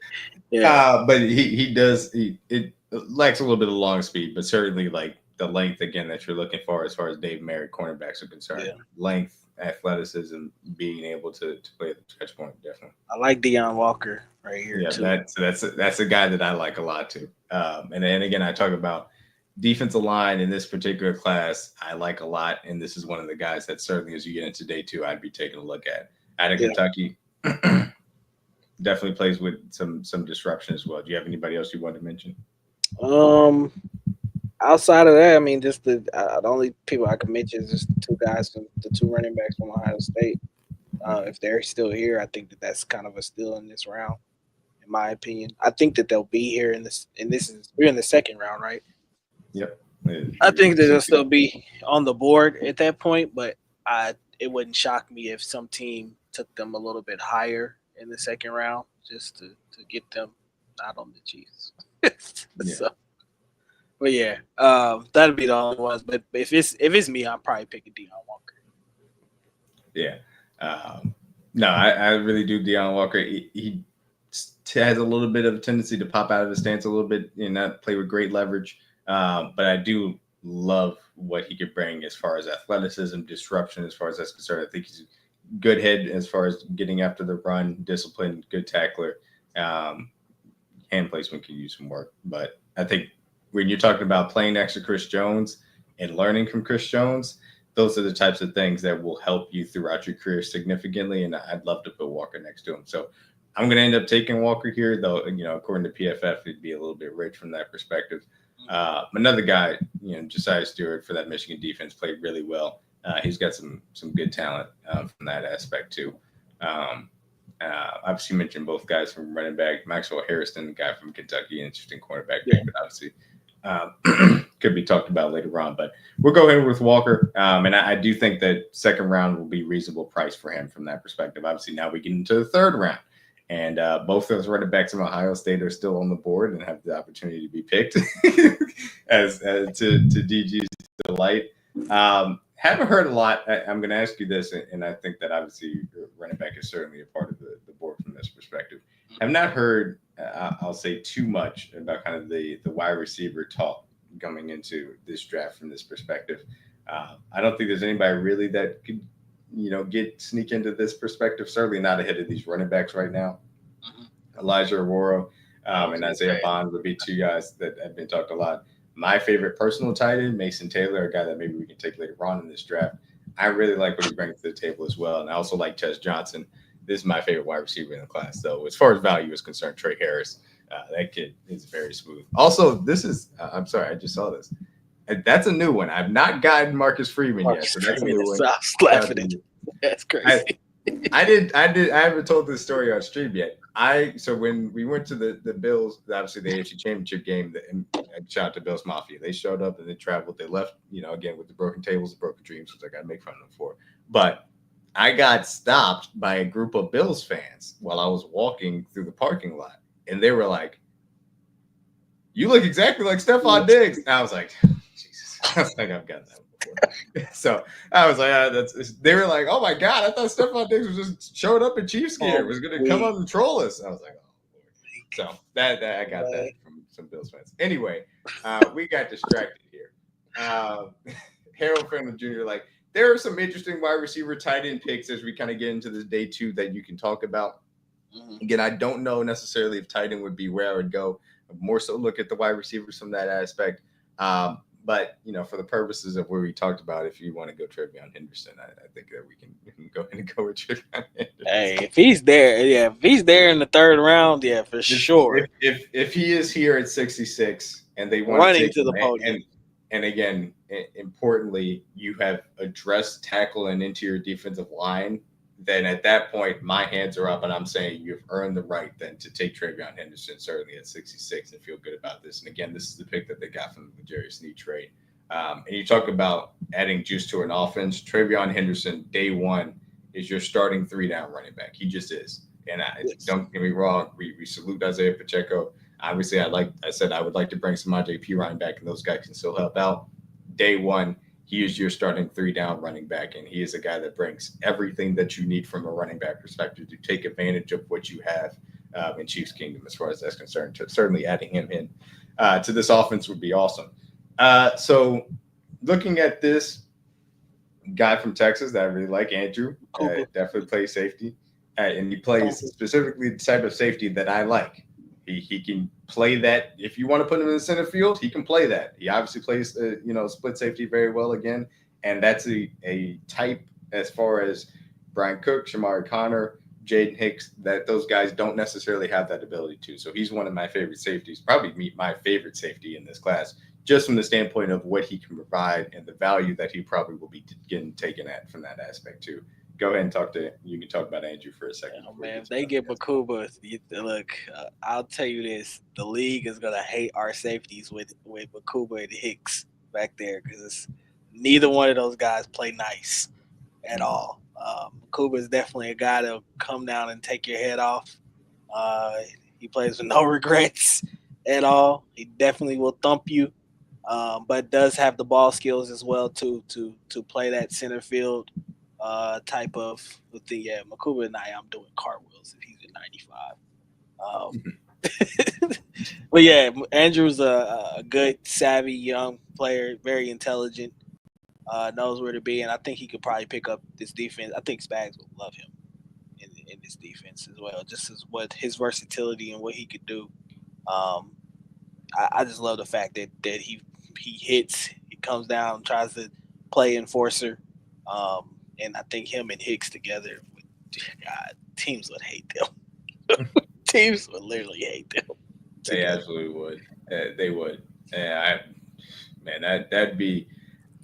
Yeah. But he does. It lacks a little bit of long speed, but certainly like the length again that you're looking for as far as Dave Merritt cornerbacks are concerned. Yeah. Length, athleticism, being able to play at the touch point, definitely. I like Deion Walker right here too. That's a guy that I like a lot too. And then again, I talk about defensive line in this particular class. I like a lot, and this is one of the guys that certainly, as you get into day 2, I'd be taking a look at. Out of Kentucky, definitely plays with some disruption as well. Do you have anybody else you want to mention? Outside of that, I mean, just the only people I can mention is just the 2 guys, the 2 running backs from Ohio State. If they're still here, I think that's kind of a steal in this round, in my opinion. I think that they'll be here we're in the second round, right? Yep. I think that they'll still be on the board at that point, but it wouldn't shock me if some team took them a little bit higher in the second round just to get them not on the Chiefs. So, but yeah, that'd be the only ones. But if it's me, I'm probably picking Deion Walker. Yeah. No, I really do. Deion Walker, he has a little bit of a tendency to pop out of his stance a little bit and not play with great leverage. But I do love what he could bring as far as athleticism, disruption, as far as that's concerned. I think he's a good head as far as getting after the run, discipline, good tackler. Hand placement can use some work. But I think when you're talking about playing next to Chris Jones and learning from Chris Jones, those are the types of things that will help you throughout your career significantly. And I'd love to put Walker next to him. So I'm going to end up taking Walker here, though, according to PFF, it'd be a little bit rich from that perspective. Another guy, Josiah Stewart for that Michigan defense played really well. He's got some good talent from that aspect too. Obviously, you mentioned both guys from running back. Maxwell Harrison, the guy from Kentucky, interesting cornerback pick, but obviously could be talked about later on. But we'll go ahead with Walker, and I do think that second round will be reasonable price for him from that perspective. Obviously, now we get into the third round. And both those running backs from Ohio State are still on the board and have the opportunity to be picked as to DG's delight. Haven't heard a lot. I'm going to ask you this, and I think that obviously running back is certainly a part of the board from this perspective. I've not heard, I'll say, too much about kind of the wide receiver talk coming into this draft from this perspective. I don't think there's anybody really that could sneak into this perspective. Certainly not ahead of these running backs right now. Elijah Arora and Isaiah Bond would be 2 guys that have been talked a lot. My favorite personal tight end, Mason Taylor, a guy that maybe we can take later on in this draft. I really like what he brings to the table as well. And I also like Tess Johnson. This is my favorite wide receiver in the class. So as far as value is concerned, Trey Harris, that kid is very smooth. Also, this is, I'm sorry, I just saw this. That's a new one. I've not gotten Marcus Freeman yet. So that's a new one. I was laughing at you. That's crazy. I haven't told this story on stream yet. So when we went to the Bills, obviously the AFC Championship game, and shout out to Bills Mafia. They showed up and they traveled. They left, again with the broken tables, the broken dreams, which I got to make fun of them for. But I got stopped by a group of Bills fans while I was walking through the parking lot, and they were like, "You look exactly like Stephon Diggs." And I was like, "Jesus!" I was like, "I've got that before." So I was like, they were like, "Oh my God, I thought Stephon Diggs was just showing up in Chiefs gear, was going to come up and troll us." I was like, "Oh Lord." So that I got that from some Bills fans. Anyway, we got distracted here. Harold Fernand Jr. There are some interesting wide receiver tight end picks as we kind of get into this day 2 that you can talk about. Again, I don't know necessarily if tight end would be where I would go. More so look at the wide receivers from that aspect. But, for the purposes of where we talked about, if you want to go Trevion Henderson, I think that we can go ahead and go with Trevion Henderson. Hey, if he's there in the third round, for sure. If he is here at 66 and they want running to the podium. And again, importantly, you have addressed tackle and interior defensive line, then at that point, my hands are up and I'm saying you've earned the right then to take Travion Henderson, certainly at 66, and feel good about this. And again, this is the pick that they got from the Jerry Sneed trade. And you talk about adding juice to an offense. Travion Henderson, day one, is your starting 3-down running back. He just is. And don't get me wrong, we salute Isaiah Pacheco. Obviously, I would like to bring Samaje Perine back, and those guys can still help out. Day one, he is your starting 3-down running back, and he is a guy that brings everything that you need from a running back perspective to take advantage of what you have in Chiefs Kingdom as far as that's concerned. Certainly adding him in to this offense would be awesome. So looking at this guy from Texas that I really like, Andrew, definitely plays safety, and he plays specifically the type of safety that I like. He can play that. If you want to put him in the center field, he can play that. He obviously plays, split safety very well again. And that's a type as far as Brian Cook, Shamari Connor, Jaden Hicks, that those guys don't necessarily have that ability to. So he's one of my favorite safeties, probably my favorite safety in this class, just from the standpoint of what he can provide and the value that he probably will be getting taken at from that aspect too. Go ahead and you can talk about Andrew for a second. Oh, man, if they get Bakuba, look, I'll tell you this: the league is gonna hate our safeties with Bakuba and Hicks back there because neither one of those guys play nice at all. Bakuba is definitely a guy that'll come down and take your head off. He plays with no regrets at all. He definitely will thump you, but does have the ball skills as well to play that center field type of thing. Yeah, Makuba and I'm doing cartwheels if he's at 95. But yeah, Andrew's a good, savvy young player, very intelligent, knows where to be, and I think he could probably pick up this defense. I think Spags would love him in this defense as well, just as what his versatility and what he could do. I just love the fact that he hits, he comes down, tries to play enforcer. And I think him and Hicks together, God, teams would hate them. Teams would literally hate them. They absolutely would. They would. That'd be.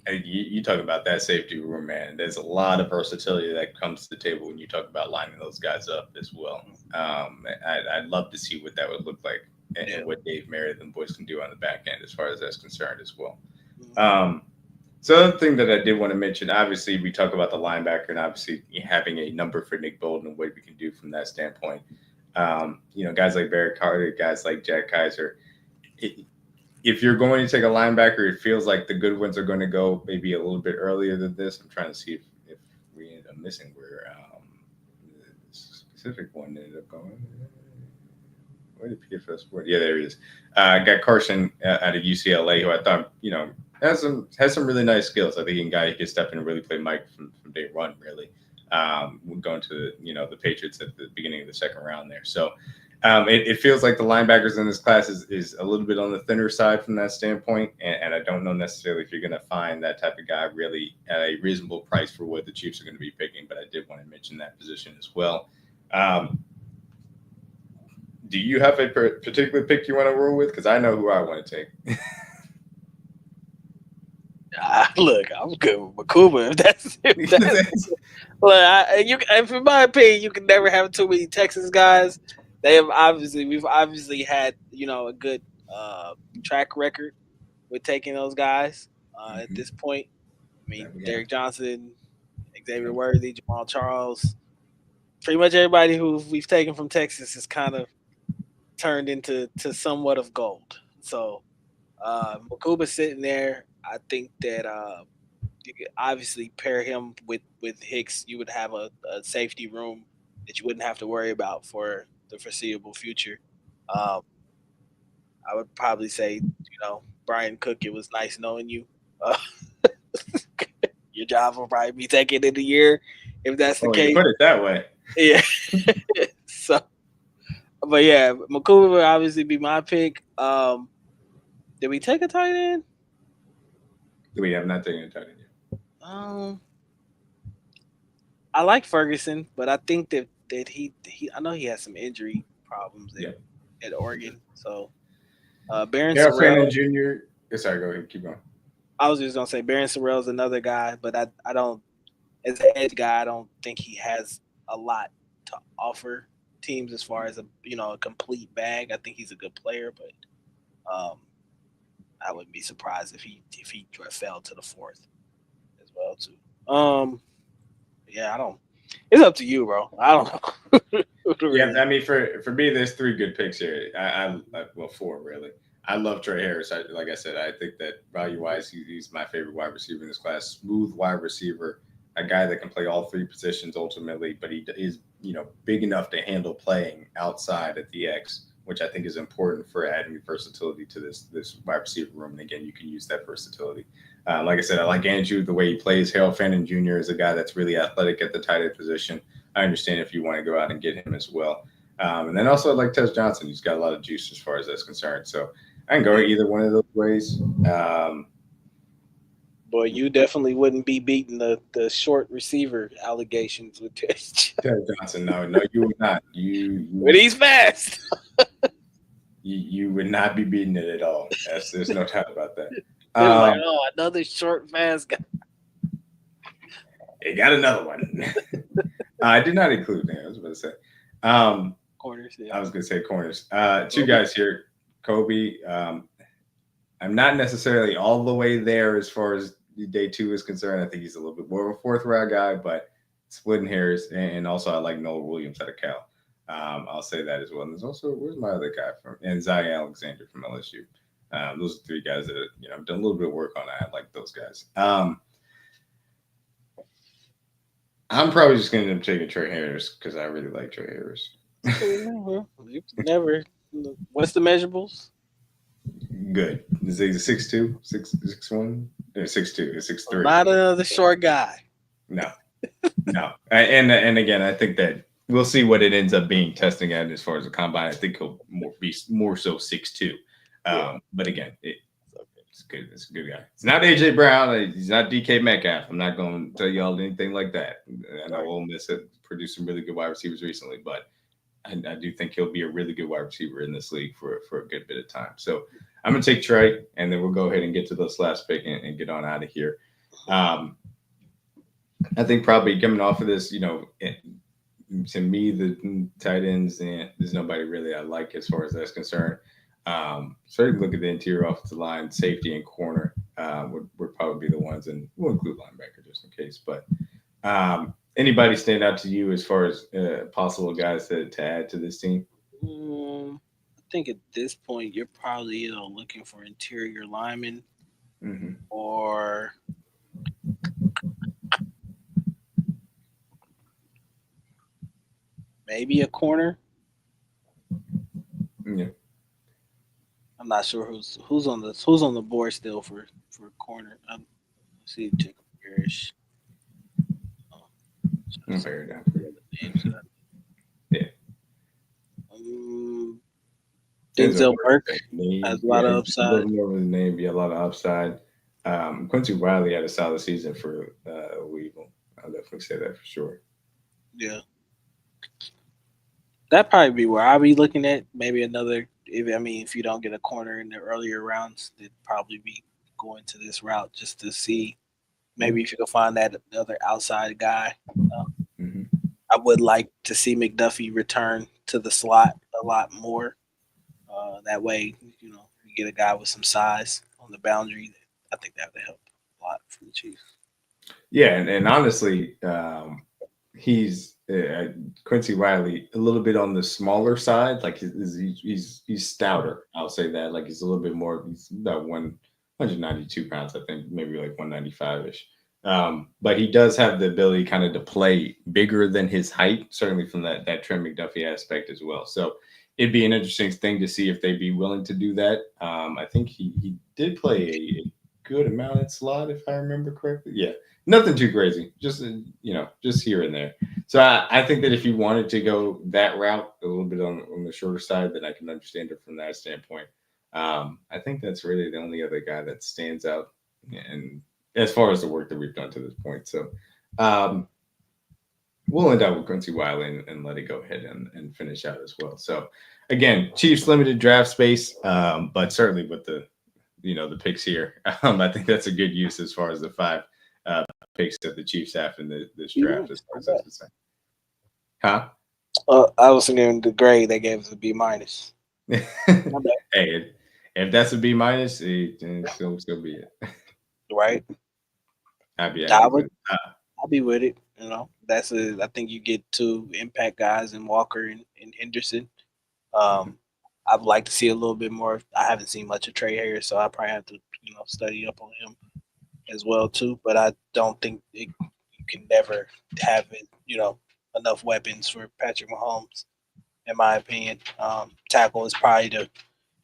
You talk about that safety room, man. There's a lot of versatility that comes to the table when you talk about lining those guys up as well. I'd love to see what that would look like and what Dave Merritt and boys can do on the back end as far as that's concerned as well. So the other thing that I did want to mention, obviously, we talk about the linebacker and obviously having a number for Nick Bolton and what we can do from that standpoint. Guys like Barrett Carter, guys like Jack Kaiser. If you're going to take a linebacker, it feels like the good ones are going to go maybe a little bit earlier than this. I'm trying to see if we end up missing where the specific one ended up going. Where did PFS? Yeah, there he is. I got Carson out of UCLA, who I thought, has some really nice skills. I think he can step in and really play Mike from day one, really. We're going to the Patriots at the beginning of the second round there. So it feels like the linebackers in this class is a little bit on the thinner side from that standpoint. And I don't know necessarily if you're going to find that type of guy really at a reasonable price for what the Chiefs are going to be picking. But I did want to mention that position as well. Do you have a particular pick you want to roll with? Because I know who I want to take. Look, I'm good with Makuba. If that's look, in my opinion, you can never have too many Texas guys. We've obviously had a good track record with taking those guys at this point. I mean, Derek Johnson, Xavier Worthy, Jamal Charles, pretty much everybody who we've taken from Texas has kind of turned into somewhat of gold. So Makuba sitting there. I think that you could obviously pair him with Hicks. You would have a safety room that you wouldn't have to worry about for the foreseeable future. I would probably say, Brian Cook, it was nice knowing you. Your job will probably be taken in a year if that's the case. You put it that way. Yeah. So, but yeah, Makuba would obviously be my pick. Did we take a tight end? We have not taken a tight end yet. I like Ferguson, but I think that he I know he has some injury problems at Oregon. So Barron Sorrell Jr. Sorry, go ahead, keep going. I was just gonna say Barron Sorrell is another guy, but I don't, as an edge guy, I don't think he has a lot to offer teams as far as a complete bag. I think he's a good player, but I wouldn't be surprised if he fell to the fourth as well too. Yeah, I don't. It's up to you, bro. I don't know. Yeah, I mean, for me, there's 3 good picks here. Well, 4 really. I love Trey Harris. Like I said, I think that value-wise, he's my favorite wide receiver in this class. Smooth wide receiver, a guy that can play all 3 positions ultimately, but he is, big enough to handle playing outside at the X, which I think is important for adding versatility to this wide receiver room. And again, you can use that versatility. Like I said, I like Andrew, the way he plays. Harold Fannin Jr. is a guy that's really athletic at the tight end position. I understand if you want to go out and get him as well. And then also I like Tez Johnson. He's got a lot of juice as far as that's concerned. So I can go either one of those ways. Boy, you definitely wouldn't be beating the short receiver allegations with Tez Johnson. No, you would not. But he's fast. You would not be beating it at all. There's no doubt about that. Another short, fast guy. He got another one. I did not include that. I was about to say. Corners. Yeah. I was going to say corners. 2 guys here. Kobe. I'm not necessarily all the way there as far as day 2 is concerned. I think he's a little bit more of a 4th round guy, but splitting hairs. And also I like Noah Williams out of Cal. I'll say that as well. And there's also, where's my other guy from? And Zion Alexander from LSU. Those are 3 guys that I've done a little bit of work on. I like those guys. I'm probably just going to end up taking Trey Harris because I really like Trey Harris. Never. What's the measurables? Good. Is he 6'2", 6'1", or 6'2", 6'3"? Not another short guy. No. And again, I think that we'll see what it ends up being testing at as far as the combine. I think he'll be more so 6'2". But again, it's good. It's a good guy. It's not AJ Brown. He's not DK Metcalf. I'm not going to tell y'all anything like that. I know Ole Miss has produced some really good wide receivers recently, but I do think he'll be a really good wide receiver in this league for a good bit of time. So I'm going to take Trey, and then we'll go ahead and get to this last pick and get on out of here. I think probably coming off of this, to me, the tight ends, and there's nobody really I like as far as that's concerned. Certainly look at the interior offensive line, safety, and corner would probably be the ones, and we'll include linebacker just in case. But anybody stand out to you as far as possible guys to add to this team? I think at this point you're probably looking for interior linemen or maybe a corner. Yeah. I'm not sure who's on the board still for corner. Let's see, Jacob Parrish. Fair enough. Yeah. Denzel Burke has a lot of upside. A little more of his name, a lot of upside. Quincy Riley had a solid season for Louisville. I'll definitely say that for sure. Yeah. That'd probably be where I'll be looking at. Maybe another. If you don't get a corner in the earlier rounds, they'd probably be going to this route just to see. Maybe if you can find that other outside guy. I would like to see McDuffie return to the slot a lot more. That way, you get a guy with some size on the boundary. I think that would help a lot for the Chiefs. Yeah, and honestly, he's Quincy Riley a little bit on the smaller side. Like he's stouter. I'll say that. Like he's a little bit more. He's about 192 pounds, I think, maybe like 195-ish. But he does have the ability kind of to play bigger than his height, certainly from that Trent McDuffie aspect as well. So it'd be an interesting thing to see if they'd be willing to do that. I think he did play a good amount at slot, if I remember correctly. Yeah, nothing too crazy, just just here and there. So I think that if you wanted to go that route, a little bit on the shorter side, then I can understand it from that standpoint. I think that's really the only other guy that stands out, and as far as the work that we've done to this point. So we'll end up with Quincy Wiley and let it go ahead and finish out as well. So again, Chiefs limited draft space, but certainly with the picks here, I think that's a good use as far as the 5 picks that the Chiefs have in this draft as far as that's concerned. Huh? I was thinking the grade they gave us a B minus. Hey, if that's a B minus, then still be it. Right? I'd be I happy with would. it. I'll be with it. That's I think you get two impact guys in Walker and Henderson. Um, I'd like to see a little bit more. I haven't seen much of Trey Harris, so I probably have to study up on him as well too. But I don't think you can never have it. Enough weapons for Patrick Mahomes, in my opinion. Tackle is probably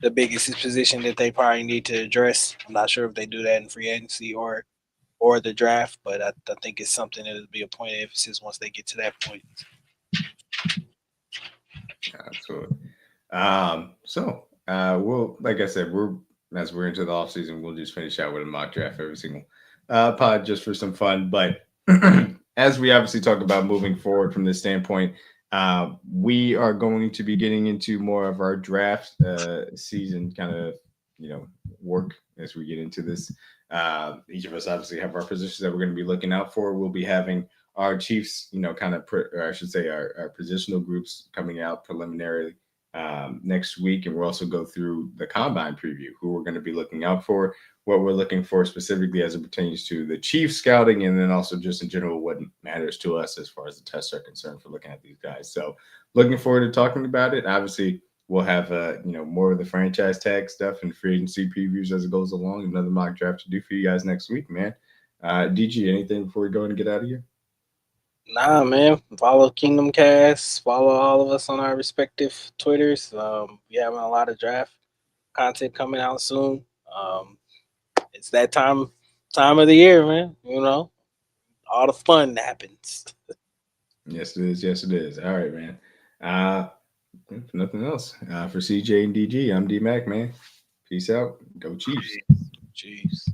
the biggest position that they probably need to address. I'm not sure if they do that in free agency or the draft, but I think it's something that will be a point of emphasis once they get to that point. Absolutely. So we'll, like I said, as we're into the off season, we'll just finish out with a mock draft every single pod just for some fun. But as we obviously talk about moving forward from this standpoint, we are going to be getting into more of our draft season kind of work as we get into this. Each of us obviously have our positions that we're going to be looking out for. We'll be having our Chiefs, or I should say our positional groups coming out preliminarily next week. And we'll also go through the combine preview, who we're going to be looking out for, what we're looking for specifically as it pertains to the Chiefs scouting, and then also just in general what matters to us as far as the tests are concerned for looking at these guys. So looking forward to talking about it. Obviously, we'll have more of the franchise tag stuff and free agency previews as it goes along. Another mock draft to do for you guys next week, man. DG, anything before we go and get out of here? Nah, man. Follow Kingdom Cast. Follow all of us on our respective Twitters. We having a lot of draft content coming out soon. It's that time of the year, man. All the fun happens. Yes, it is. Yes, it is. All right, man. If nothing else. For CJ and DG, I'm DMac, man. Peace out. Go Chiefs. Jeez.